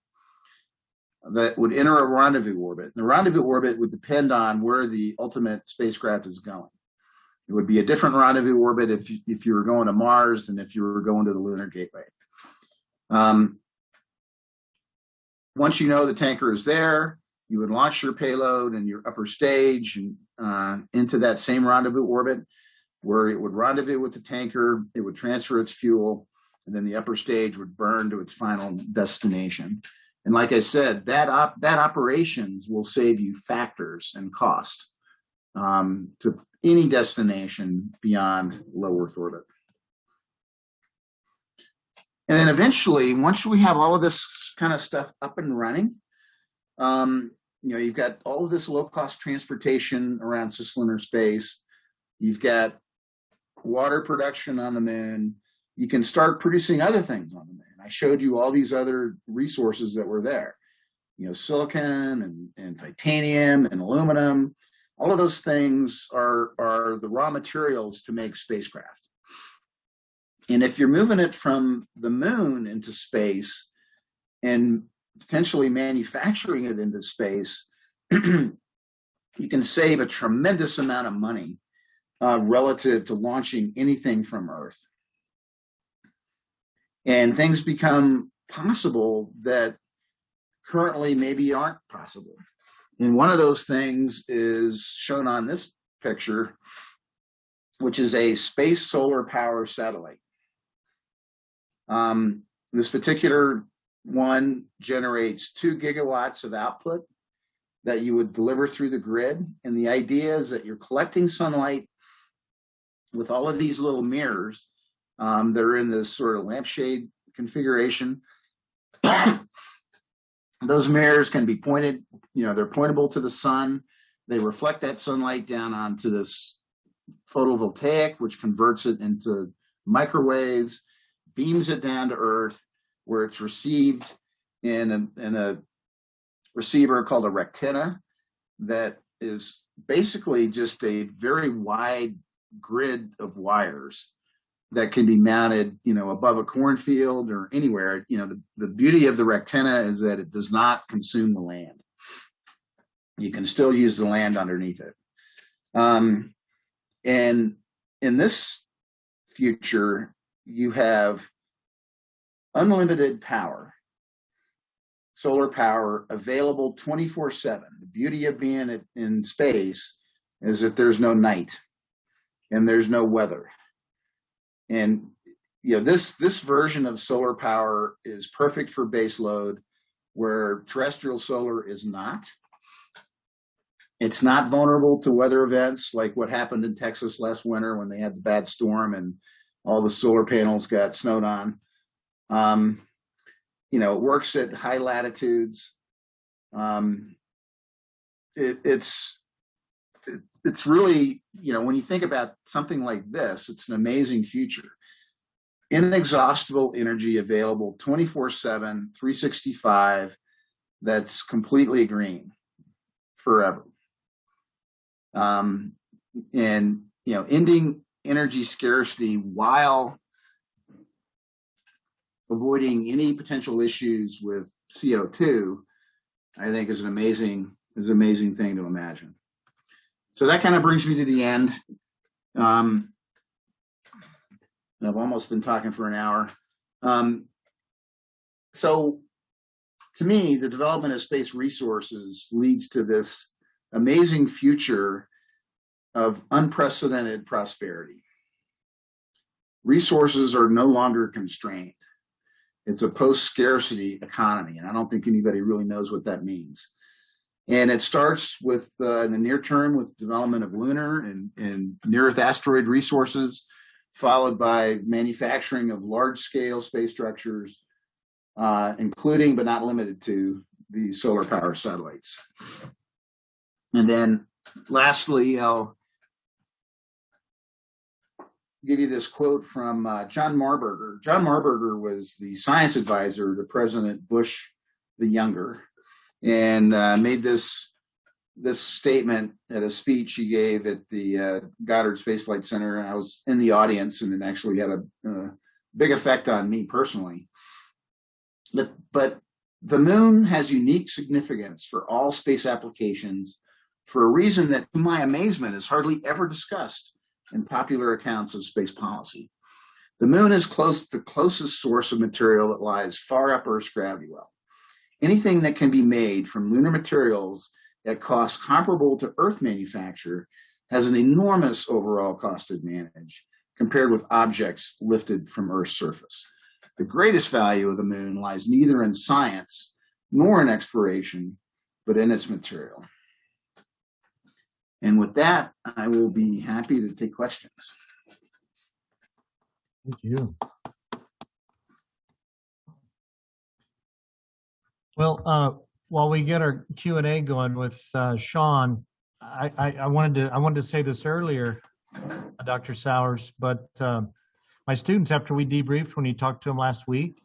that would enter a rendezvous orbit. And the rendezvous orbit would depend on where the ultimate spacecraft is going. It would be a different rendezvous orbit if you were going to Mars than if you were going to the Lunar Gateway. Once you know the tanker is there, you would launch your payload and your upper stage and into that same rendezvous orbit where it would rendezvous with the tanker, it would transfer its fuel, and then the upper stage would burn to its final destination. And like I said, that operations will save you factors and cost to any destination beyond low Earth orbit. And then eventually, once we have all of this kind of stuff up and running, you've got all of this low-cost transportation around Cislunar Space. You've got water production on the moon. You can start producing other things on the moon. I showed you all these other resources that were there. Silicon and titanium and aluminum. All of those things are the raw materials to make spacecraft. And if you're moving it from the moon into space and potentially manufacturing it into space, you can save a tremendous amount of money relative to launching anything from Earth. And things become possible that currently maybe aren't possible. And one of those things is shown on this picture, which is a space solar power satellite. This particular one generates 2 gigawatts of output that you would deliver through the grid. And the idea is that you're collecting sunlight with all of these little mirrors that are in this sort of lampshade configuration. Those mirrors can be pointed, they're pointable to the sun. They reflect that sunlight down onto this photovoltaic, which converts it into microwaves, beams it down to Earth, where it's received in a receiver called a rectina that is basically just a very wide grid of wires that can be mounted, above a cornfield or anywhere. The beauty of the rectina is that it does not consume the land. You can still use the land underneath it. And in this future, you have unlimited power, solar power available 24/7. The beauty of being in space is that there's no night and there's no weather. And this version of solar power is perfect for base load, where terrestrial solar is not. It's not vulnerable to weather events like what happened in Texas last winter when they had the bad storm and all the solar panels got snowed on. It works at high latitudes. It's really, when you think about something like this, it's an amazing future. Inexhaustible energy available 24/7, 365, that's completely green forever. Ending energy scarcity while avoiding any potential issues with CO2, I think is an amazing thing to imagine. So that kind of brings me to the end. I've almost been talking for an hour. So to me, the development of space resources leads to this amazing future of unprecedented prosperity. Resources are no longer constrained. It's a post-scarcity economy, and I don't think anybody really knows what that means. And it starts with, in the near term, with development of lunar and near-Earth asteroid resources, followed by manufacturing of large-scale space structures, including but not limited to the solar power satellites. And then lastly, I'll give you this quote from John Marburger. John Marburger was the science advisor to President Bush the Younger, and made this statement at a speech he gave at the Goddard Space Flight Center. And I was in the audience, and it actually had a big effect on me personally. But the moon has unique significance for all space applications for a reason that, to my amazement, is hardly ever discussed in popular accounts of space policy. The moon is the closest source of material that lies far up Earth's gravity well. Anything that can be made from lunar materials at costs comparable to Earth manufacture has an enormous overall cost advantage compared with objects lifted from Earth's surface. The greatest value of the moon lies neither in science nor in exploration, but in its material. And with that, I will be happy to take questions. Thank you. Well, while we get our Q&A going with Sean, I wanted to say this earlier, Dr. Sowers, but my students, after we debriefed when you talked to them last week,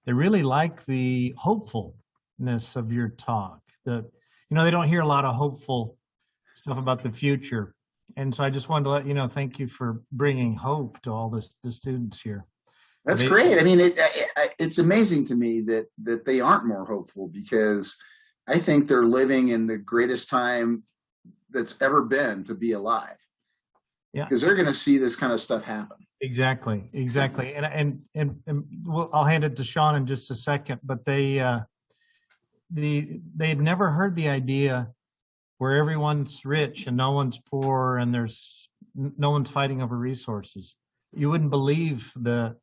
they really like the hopefulness of your talk. They don't hear a lot of hopeful stuff about the future. And so I just wanted to let you know, thank you for bringing hope to all the students here. That's great. I mean, it's amazing to me that they aren't more hopeful, because I think they're living in the greatest time that's ever been to be alive. Yeah. Because they're going to see this kind of stuff happen. Exactly. And I'll hand it to Sean in just a second, but they'd never heard the idea where everyone's rich and no one's poor and there's no one's fighting over resources. You wouldn't believe the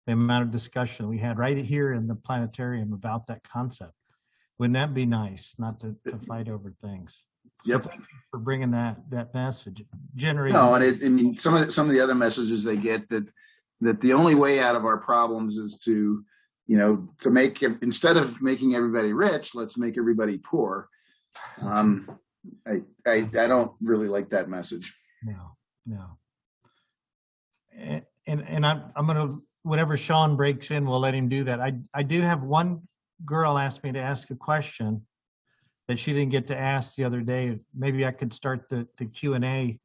amount of discussion we had right here in the planetarium about that concept. Wouldn't that be nice, not to fight over things? So yep. Thank you for bringing that message. No, and some of the other messages they get that the only way out of our problems is to, to make, instead of making everybody rich, let's make everybody poor. I don't really like that message. No. And I'm going to, whenever Sean breaks in, we'll let him do that. I do have one girl ask me to ask a question that she didn't get to ask the other day. Maybe I could start the Q&A.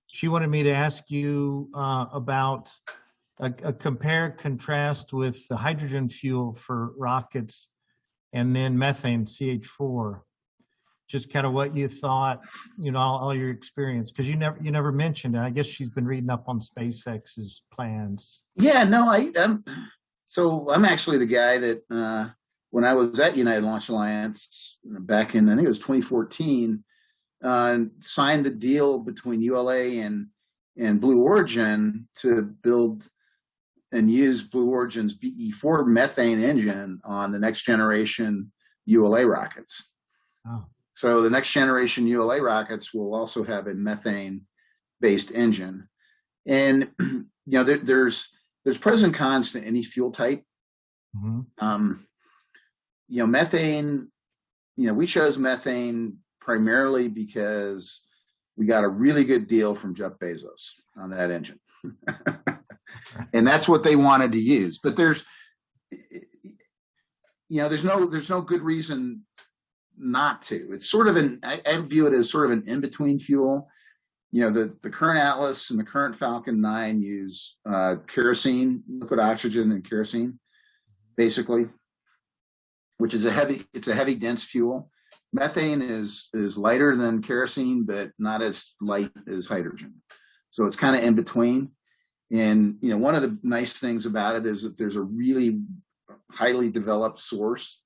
She wanted me to ask you about a compare contrast with the hydrogen fuel for rockets and then methane, CH4. Just kind of what you thought, all your experience, because you never mentioned it. I guess she's been reading up on SpaceX's plans. Yeah, no, I'm actually the guy that when I was at United Launch Alliance back in, I think it was 2014, signed the deal between ULA and Blue Origin to build and use Blue Origin's BE4 methane engine on the next generation ULA rockets. Oh. So the next generation ULA rockets will also have a methane-based engine. And, there's pros and cons to any fuel type. Mm-hmm. Methane, we chose methane primarily because we got a really good deal from Jeff Bezos on that engine. And that's what they wanted to use. But there's no good reason not to. It's sort of I view it as sort of an in-between fuel. The current Atlas and the current Falcon 9 use kerosene, liquid oxygen and kerosene, basically, which is a heavy dense fuel. Methane is lighter than kerosene, but not as light as hydrogen. So it's kind of in between. And, one of the nice things about it is that there's a really highly developed source.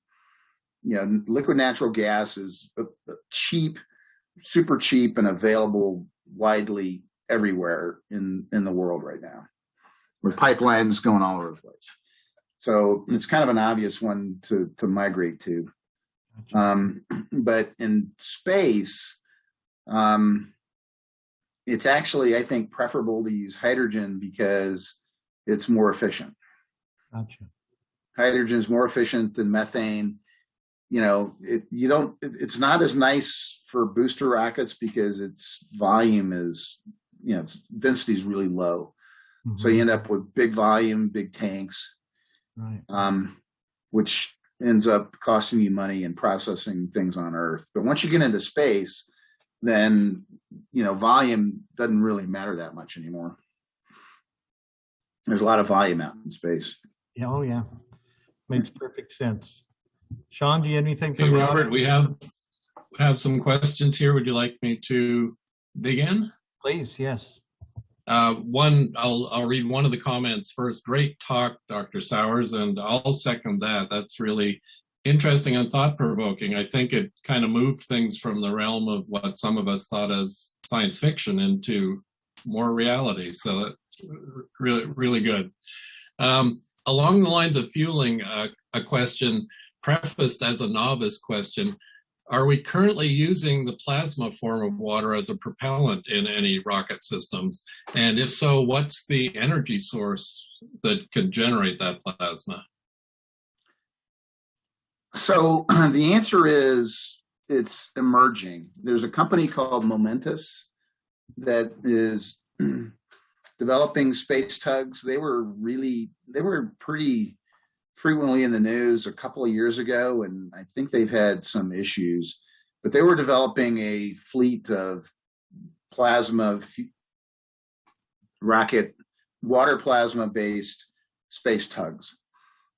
Liquid natural gas is cheap, super cheap, and available widely everywhere in the world right now, with pipelines going all over the place. So it's kind of an obvious one to migrate to. But in space, it's actually, I think, preferable to use hydrogen because it's more efficient. Gotcha. Hydrogen is more efficient than methane. It's not as nice for booster rockets because its volume is, its density is really low. Mm-hmm. So you end up with big volume, big tanks, right? Which ends up costing you money in processing things on Earth. But once you get into space, then, volume doesn't really matter that much anymore. There's a lot of volume out in space. Yeah, oh yeah. Makes perfect sense. Sean, do you have anything for Robert? We have some questions here. Would you like me to dig in? Please, yes. One, I'll read one of the comments first. Great talk, Dr. Sowers, and I'll second that. That's really interesting and thought-provoking. I think it kind of moved things from the realm of what some of us thought as science fiction into more reality. So that's really, really good. Along the lines of fueling, a question prefaced as a novice question, are we currently using the plasma form of water as a propellant in any rocket systems? And if so, what's the energy source that can generate that plasma? So the answer is it's emerging. There's a company called Momentus that is developing space tugs. They were pretty frequently in the news a couple of years ago, and I think they've had some issues, but they were developing a fleet of plasma rocket, water plasma based space tugs.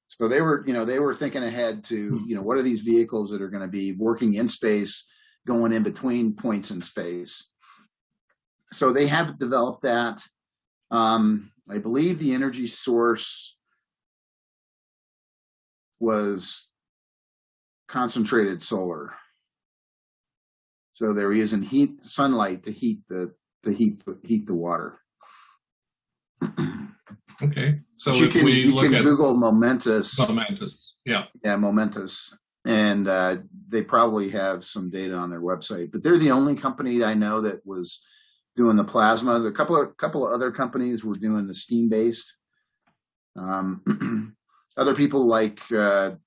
So they were thinking ahead to, what are these vehicles that are going to be working in space, going in between points in space. So they have developed that. I believe the energy source was concentrated solar. So they were using sunlight to heat the water. Okay, so you if can, we you look can at Google Momentus. Yeah, Momentus, and they probably have some data on their website. But they're the only company I know that was doing the plasma. A couple of other companies were doing the steam based. other people like there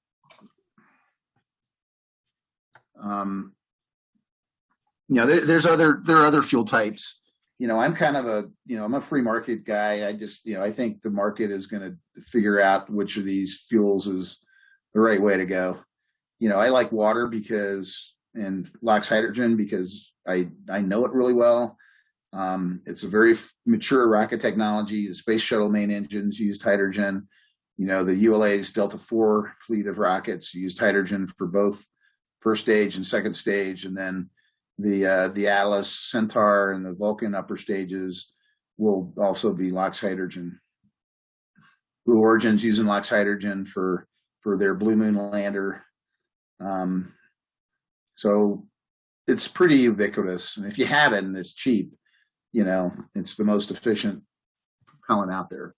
are other fuel types. I'm kind of I'm a free market guy. I just, I think the market is going to figure out which of these fuels is the right way to go. I like water and LOX hydrogen because I know it really well. It's a very mature rocket technology. The space shuttle main engines used hydrogen. The ULA's Delta IV fleet of rockets used hydrogen for both first stage and second stage, and then the Atlas, Centaur, and the Vulcan upper stages will also be LOX hydrogen. Blue Origin's using LOX hydrogen for their Blue Moon lander. So it's pretty ubiquitous, and if you have it and it's cheap, it's the most efficient propellant out there.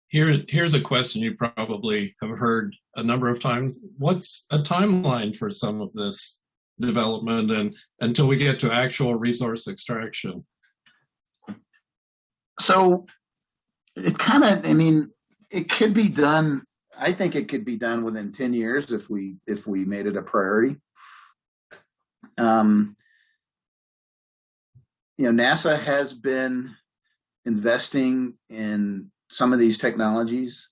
Here's a question you probably have heard a number of times. What's a timeline for some of this development and until we get to actual resource extraction? So it kind of, it could be done. I think it could be done within 10 years if we made it a priority. NASA has been investing in some of these technologies.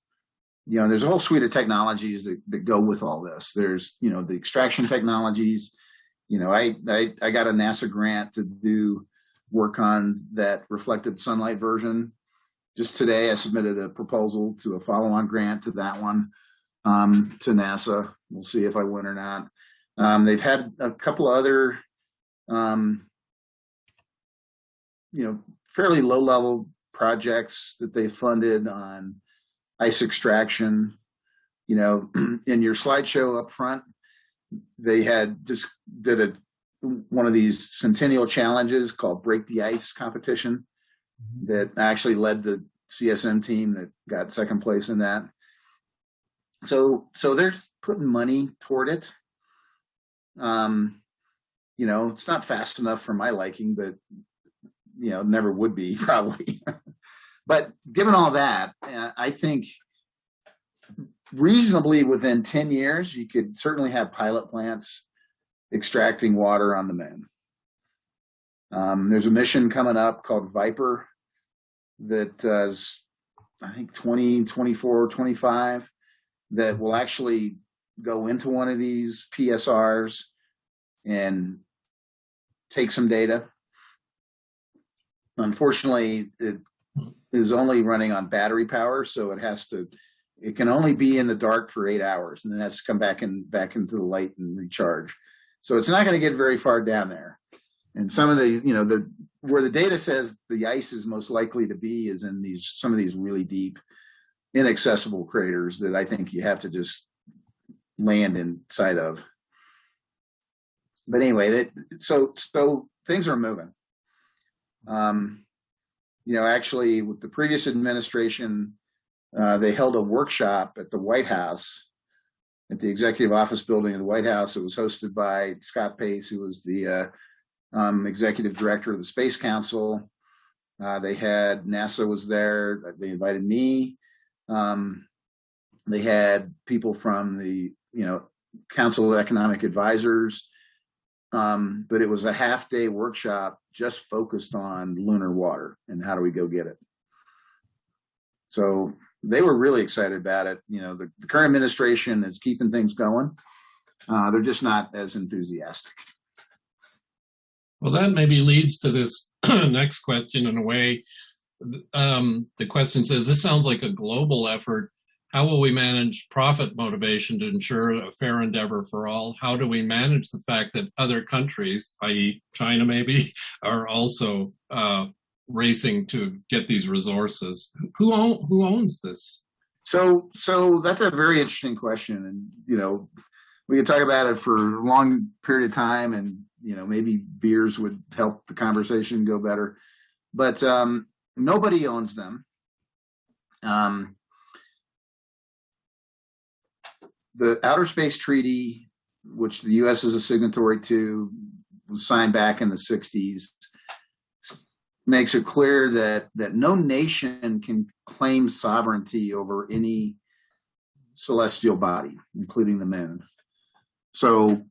There's a whole suite of technologies that go with all this. There's, the extraction technologies. I got a NASA grant to do work on that reflected sunlight version. Just today, I submitted a proposal to a follow-on grant to that one to NASA. We'll see if I win or not. They've had a couple other, fairly low-level projects that they funded on ice extraction. In your slideshow up front, they had just did one of these centennial challenges called Break the Ice competition that actually led the CSM team that got second place in that. So they're putting money toward it. It's not fast enough for my liking, but never would be probably. But given all that, I think reasonably within 10 years, you could certainly have pilot plants extracting water on the moon. There's a mission coming up called Viper that is, I think, 2024, 25, that will actually go into one of these PSRs and take some data. Unfortunately, it is only running on battery power, so it can only be in the dark for 8 hours, and then has to come back into the light and recharge. So it's not going to get very far down there. And some of the, where the data says the ice is most likely to be is in some of these really deep, inaccessible craters that I think you have to just land inside of. But anyway, so things are moving. Actually, with the previous administration, they held a workshop at the White House, at the executive office building of the White House. It was hosted by Scott Pace, who was the executive director of the Space Council. They had NASA was there. They invited me. They had people from the Council of Economic Advisors. But it was a half-day workshop just focused on lunar water and how do we go get it. So they were really excited about it. The current administration is keeping things going. They're just not as enthusiastic. Well, that maybe leads to this next question in a way. The question says, this sounds like a global effort. How will we manage profit motivation to ensure a fair endeavor for all? How do we manage the fact that other countries, i.e. China maybe, are also racing to get these resources? Who owns this? So that's a very interesting question. And, we could talk about it for a long period of time, and, maybe beers would help the conversation go better. But nobody owns them. The Outer Space Treaty, which the U.S. is a signatory to, was signed back in the 60s, makes it clear that no nation can claim sovereignty over any celestial body, including the moon. So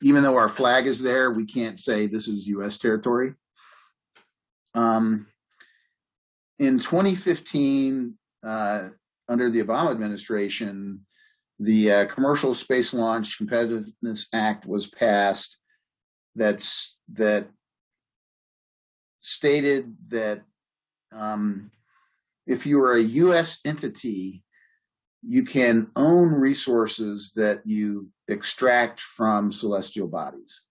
even though our flag is there, we can't say this is U.S. territory. In 2015, under the Obama administration, the Commercial Space Launch Competitiveness Act was passed that stated that if you are a U.S. entity, you can own resources that you extract from celestial bodies.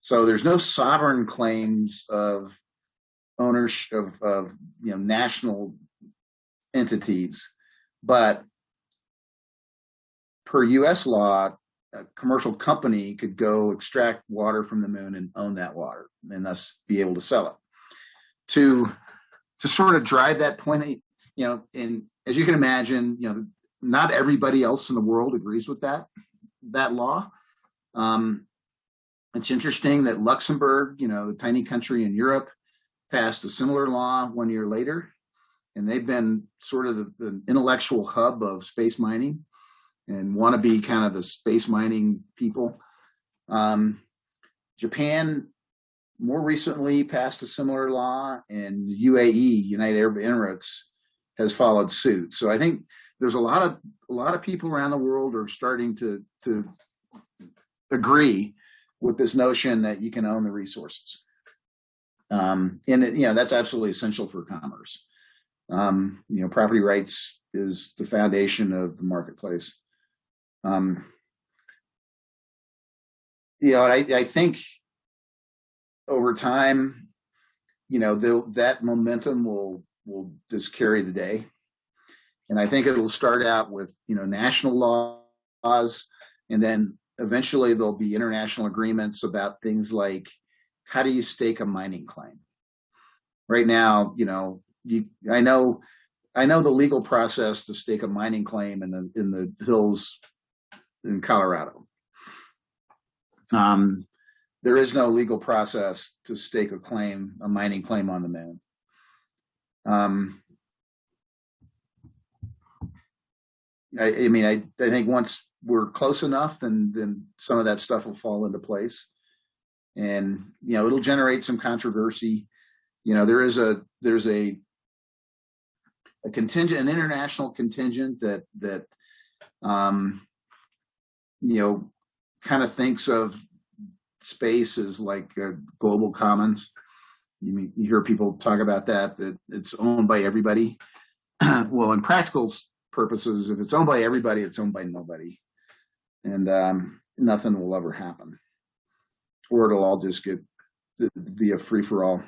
So there's no sovereign claims of ownership of national entities, but per U.S. law, a commercial company could go extract water from the moon and own that water, and thus be able to sell it. To sort of drive that point, and as you can imagine, not everybody else in the world agrees with that law. It's interesting that Luxembourg, the tiny country in Europe, passed a similar law 1 year later, and they've been sort of the intellectual hub of space mining and want to be kind of the space mining people. Japan more recently passed a similar law, and UAE, United Arab Emirates, has followed suit. So I think there's a lot of people around the world are starting to agree with this notion that you can own the resources. And that's absolutely essential for commerce. Property rights is the foundation of the marketplace. I think over time, that momentum will just carry the day. And I think it'll start out with, national laws, and then eventually there'll be international agreements about things like, how do you stake a mining claim? Right now, I know the legal process to stake a mining claim in the hills in Colorado. There is no legal process to stake a mining claim on the moon. I think once we're close enough, then some of that stuff will fall into place, and it'll generate some controversy. There's a contingent, an international contingent that kind of thinks of space as like a global commons. You hear people talk about that it's owned by everybody. Well, in practical purposes, if it's owned by everybody, it's owned by nobody, and nothing will ever happen, or it'll all just be a free-for-all.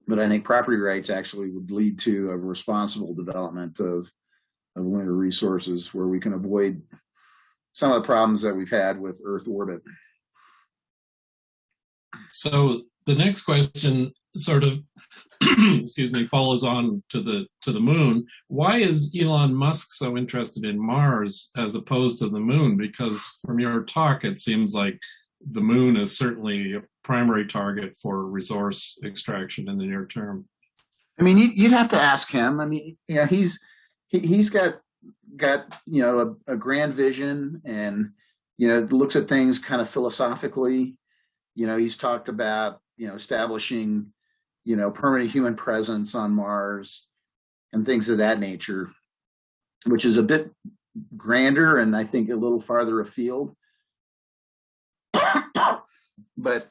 But I think property rights actually would lead to a responsible development of lunar resources, where we can avoid some of the problems that we've had with Earth orbit. So the next question sort of follows on to the moon. Why is Elon Musk so interested in Mars as opposed to the moon? Because from your talk, it seems like the moon is certainly a primary target for resource extraction in the near term. You'd have to ask him. He's got a grand vision, and looks at things kind of philosophically. He's talked about establishing permanent human presence on Mars and things of that nature, which is a bit grander and I think a little farther afield. But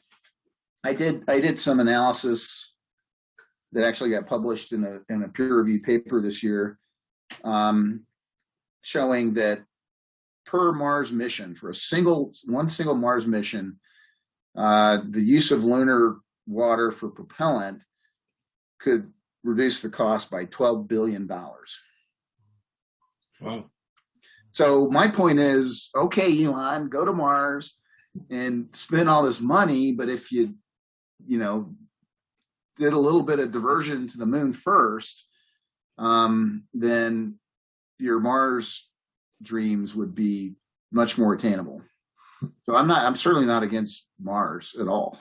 I did some analysis that actually got published in a peer-reviewed paper this year, showing that per Mars mission, for one single Mars mission, the use of lunar water for propellant could reduce the cost by $12 billion. Wow. So my point is, okay, Elon, go to Mars and spend all this money, but if you did a little bit of diversion to the moon first, then your Mars dreams would be much more attainable. So I'm certainly not against Mars at all.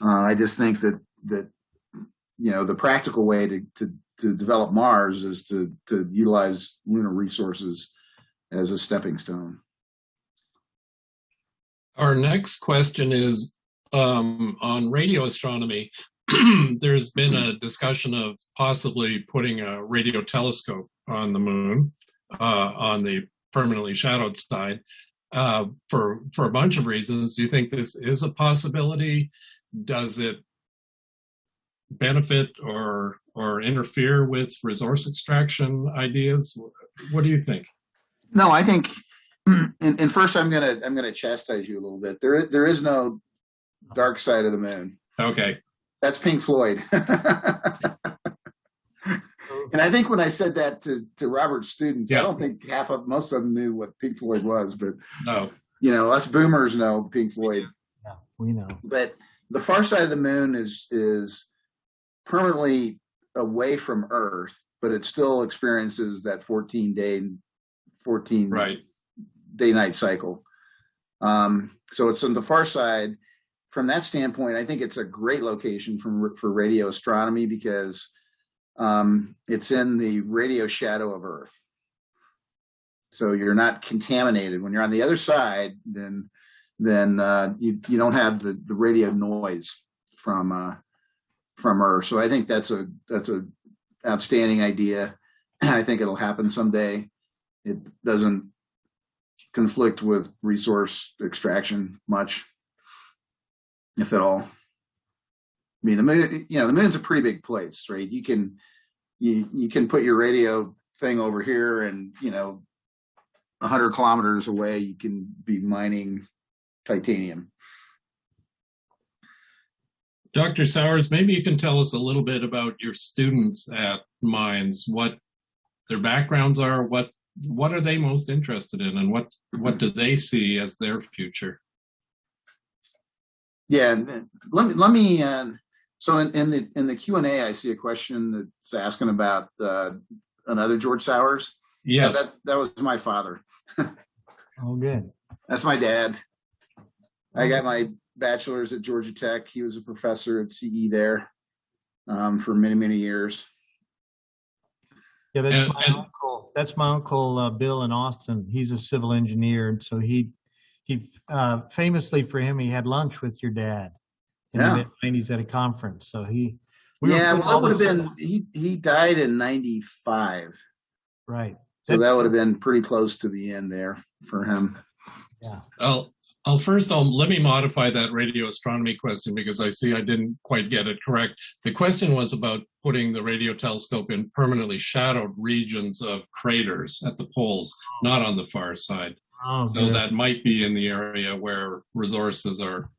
I just think that the practical way to develop Mars is to utilize lunar resources as a stepping stone. Our next question is on radio astronomy. There's been a discussion of possibly putting a radio telescope on the moon, on the permanently shadowed side, for a bunch of reasons. Do you think this is a possibility? Does it benefit or interfere with resource extraction ideas? What do you think? No, I think, and first I'm gonna chastise you a little bit. There is no dark side of the moon. Okay. That's Pink Floyd. And I think when I said that to Robert's students, I don't think most of them knew what Pink Floyd was, but no, us boomers know Pink Floyd. Yeah, we know. But the far side of the moon is permanently away from Earth, but it still experiences that 14 day night cycle. So it's on the far side. From that standpoint, I think it's a great location for radio astronomy because it's in the radio shadow of Earth. So you're not contaminated. When you're on the other side, then you don't have the radio noise from Earth. So I think that's a outstanding idea. I think it'll happen someday. It doesn't conflict with resource extraction much, if at all. I mean, the moon, the moon's a pretty big place, right? You can put your radio thing over here and, 100 kilometers away, you can be mining titanium. Dr. Sowers, maybe you can tell us a little bit about your students at Mines, what their backgrounds are, what are they most interested in, and what do they see as their future? Yeah, let me. So in the Q&A, I see a question that's asking about another George Sowers. Yes, that was my father. Oh, good. That's my dad. I got my bachelor's at Georgia Tech. He was a professor at CE there for many, many years. Yeah, that's my uncle. That's my uncle Bill in Austin. He's a civil engineer, and so he famously for him, he had lunch with your dad in the mid-90s at a conference. So he would have been he died in 95. Right. So that would have been pretty close to the end there for him. Yeah. Let me modify that radio astronomy question because I see I didn't quite get it correct. The question was about putting the radio telescope in permanently shadowed regions of craters at the poles, not on the far side. Oh, so good. that might be in the area where resources are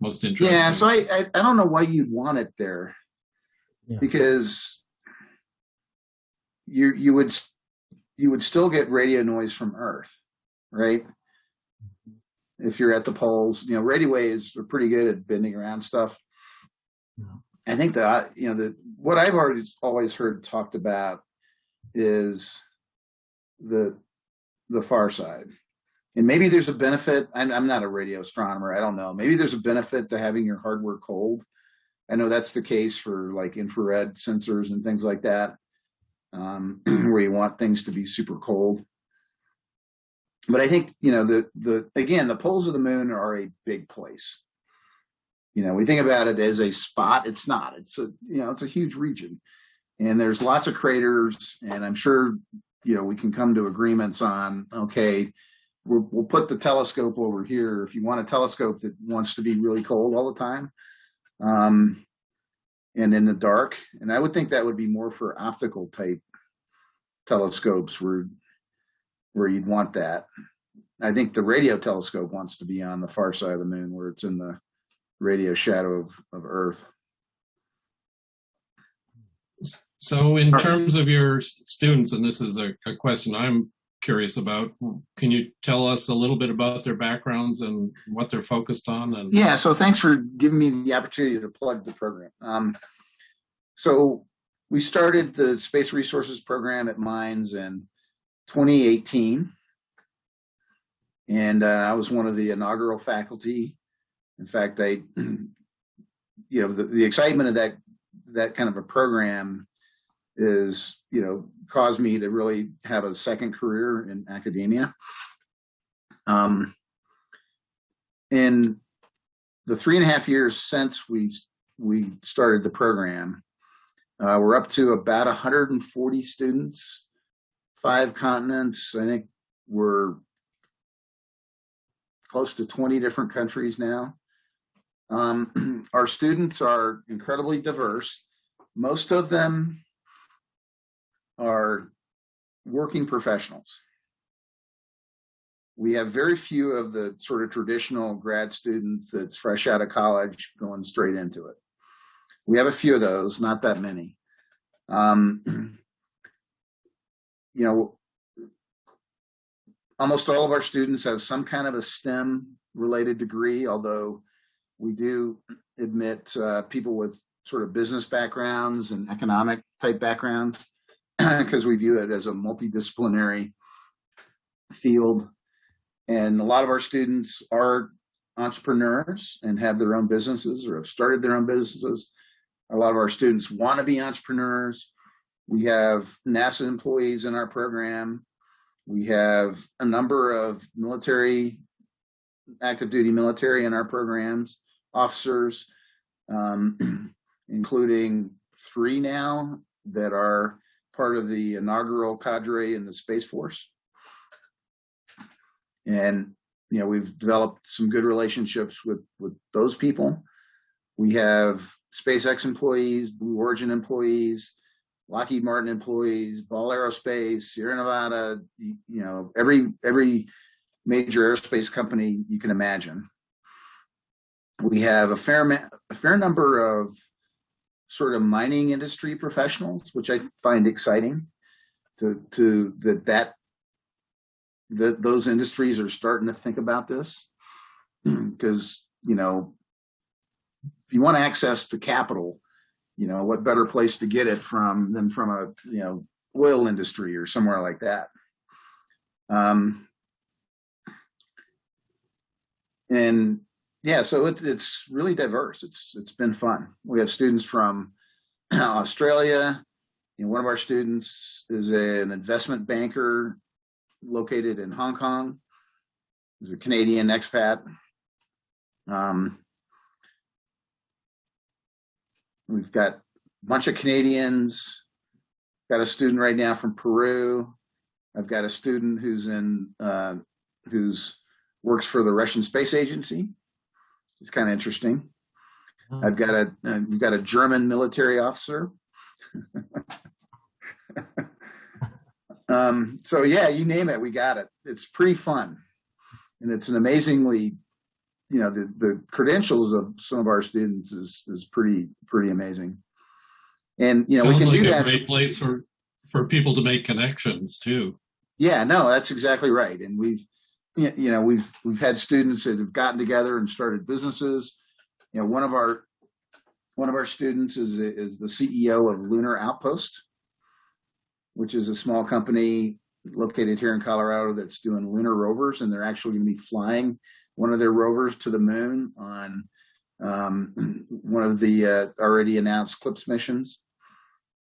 most interesting. Yeah, so I don't know why you'd want it there, because you would still get radio noise from Earth, right? If you're at the poles, radio waves are pretty good at bending around stuff. Yeah. I think that what I've always heard talked about is the far side. And maybe there's a benefit. I'm not a radio astronomer. I don't know. Maybe there's a benefit to having your hardware cold. I know that's the case for like infrared sensors and things like that, where you want things to be super cold. But I think, the poles of the moon are a big place. We think about it as a spot. It's not. It's a huge region. And there's lots of craters. And I'm sure, we can come to agreements on, okay, we'll put the telescope over here if you want a telescope that wants to be really cold all the time and in the dark. And I would think that would be more for optical type telescopes where you'd want that. I think the radio telescope wants to be on the far side of the moon where it's in the radio shadow of Earth. So in terms of your students, and this is a question I'm curious about, can you tell us a little bit about their backgrounds and what they're focused on? Yeah, so thanks for giving me the opportunity to plug the program. So we started the Space Resources program at Mines in 2018. And I was one of the inaugural faculty. In fact, the excitement of that kind of a program is, caused me to really have a second career in academia. In the 3.5 years since we started the program, we're up to about 140 students, 5 continents. I think we're close to 20 different countries now. Our students are incredibly diverse. Most of them are working professionals. We have very few of the sort of traditional grad students that's fresh out of college going straight into it. We have a few of those, not that many. Almost all of our students have some kind of a STEM related degree, although we do admit people with sort of business backgrounds and economic type backgrounds, because we view it as a multidisciplinary field. And a lot of our students are entrepreneurs and have their own businesses or have started their own businesses. A lot of our students want to be entrepreneurs. We have NASA employees in our program. We have a number of military, active duty military in our programs, officers, including 3 now that are part of the inaugural cadre in the Space Force. And, we've developed some good relationships with those people. We have SpaceX employees, Blue Origin employees, Lockheed Martin employees, Ball Aerospace, Sierra Nevada, every major aerospace company you can imagine. We have a fair number of sort of mining industry professionals, which I find exciting that those industries are starting to think about this, because, if you want access to capital, what better place to get it than from a, oil industry or somewhere like that. And yeah, so it's really diverse. It's been fun. We have students from Australia. One of our students is an investment banker located in Hong Kong. He's a Canadian expat. We've got a bunch of Canadians. Got a student right now from Peru. I've got a student who's works for the Russian Space Agency. It's kind of interesting. We've got a German military officer. So yeah, you name it, we got it. It's pretty fun, and it's an amazingly, the credentials of some of our students is pretty amazing. And we Sounds can like do a that. great place for people to make connections too. Yeah, no, that's exactly right. And we've had students that have gotten together and started businesses. One of our students is the CEO of Lunar Outpost, which is a small company located here in Colorado that's doing lunar rovers, and they're actually going to be flying one of their rovers to the moon on one of the already announced CLIPS missions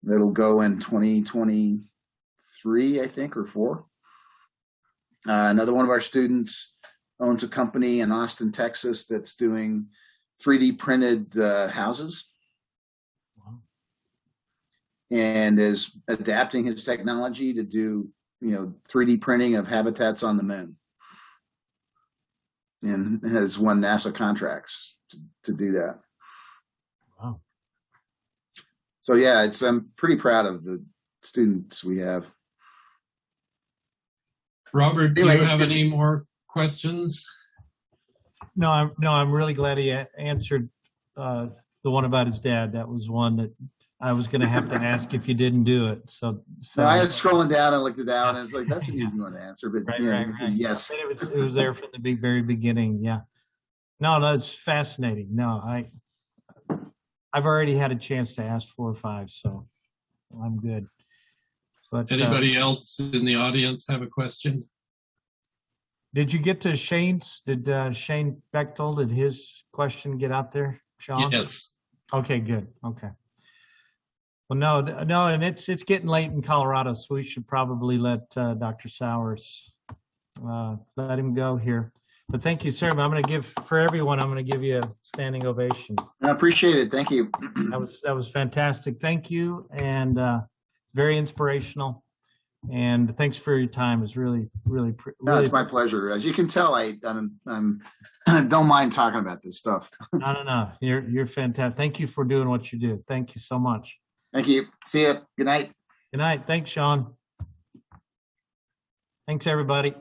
that'll go in 2023, I think, or 4. Another one of our students owns a company in Austin, Texas that's doing 3D printed houses. And is adapting his technology to do, 3D printing of habitats on the moon, and has won NASA contracts to do that. Wow. So yeah, I'm pretty proud of the students we have. Robert, do you have any more questions? No, I'm really glad he answered the one about his dad. That was one that I was going to have to ask if you didn't do it. So I was scrolling down and looked it down, and it's like, that's an easy one to answer. But right. Yes, it was there from the very beginning. Yeah. No, that's fascinating. No, I've already had a chance to ask 4 or 5, so I'm good. But anybody else in the audience have a question? Did you get to Shane's? Did Shane Bechtel, did his question get out there, Sean? Yes. Okay, good. Okay. Well, no, and it's getting late in Colorado, so we should probably let Dr. Sowers let him go here. But thank you, sir. I'm going to give for everyone. I'm going to give you a standing ovation. I appreciate it. Thank you. That was fantastic. Thank you, and very inspirational. And thanks for your time. It's really. No, it's my pleasure. As you can tell, I'm don't mind talking about this stuff. No. You're fantastic. Thank you for doing what you do. Thank you so much. Thank you. See ya. Good night. Good night. Thanks, Sean. Thanks, everybody.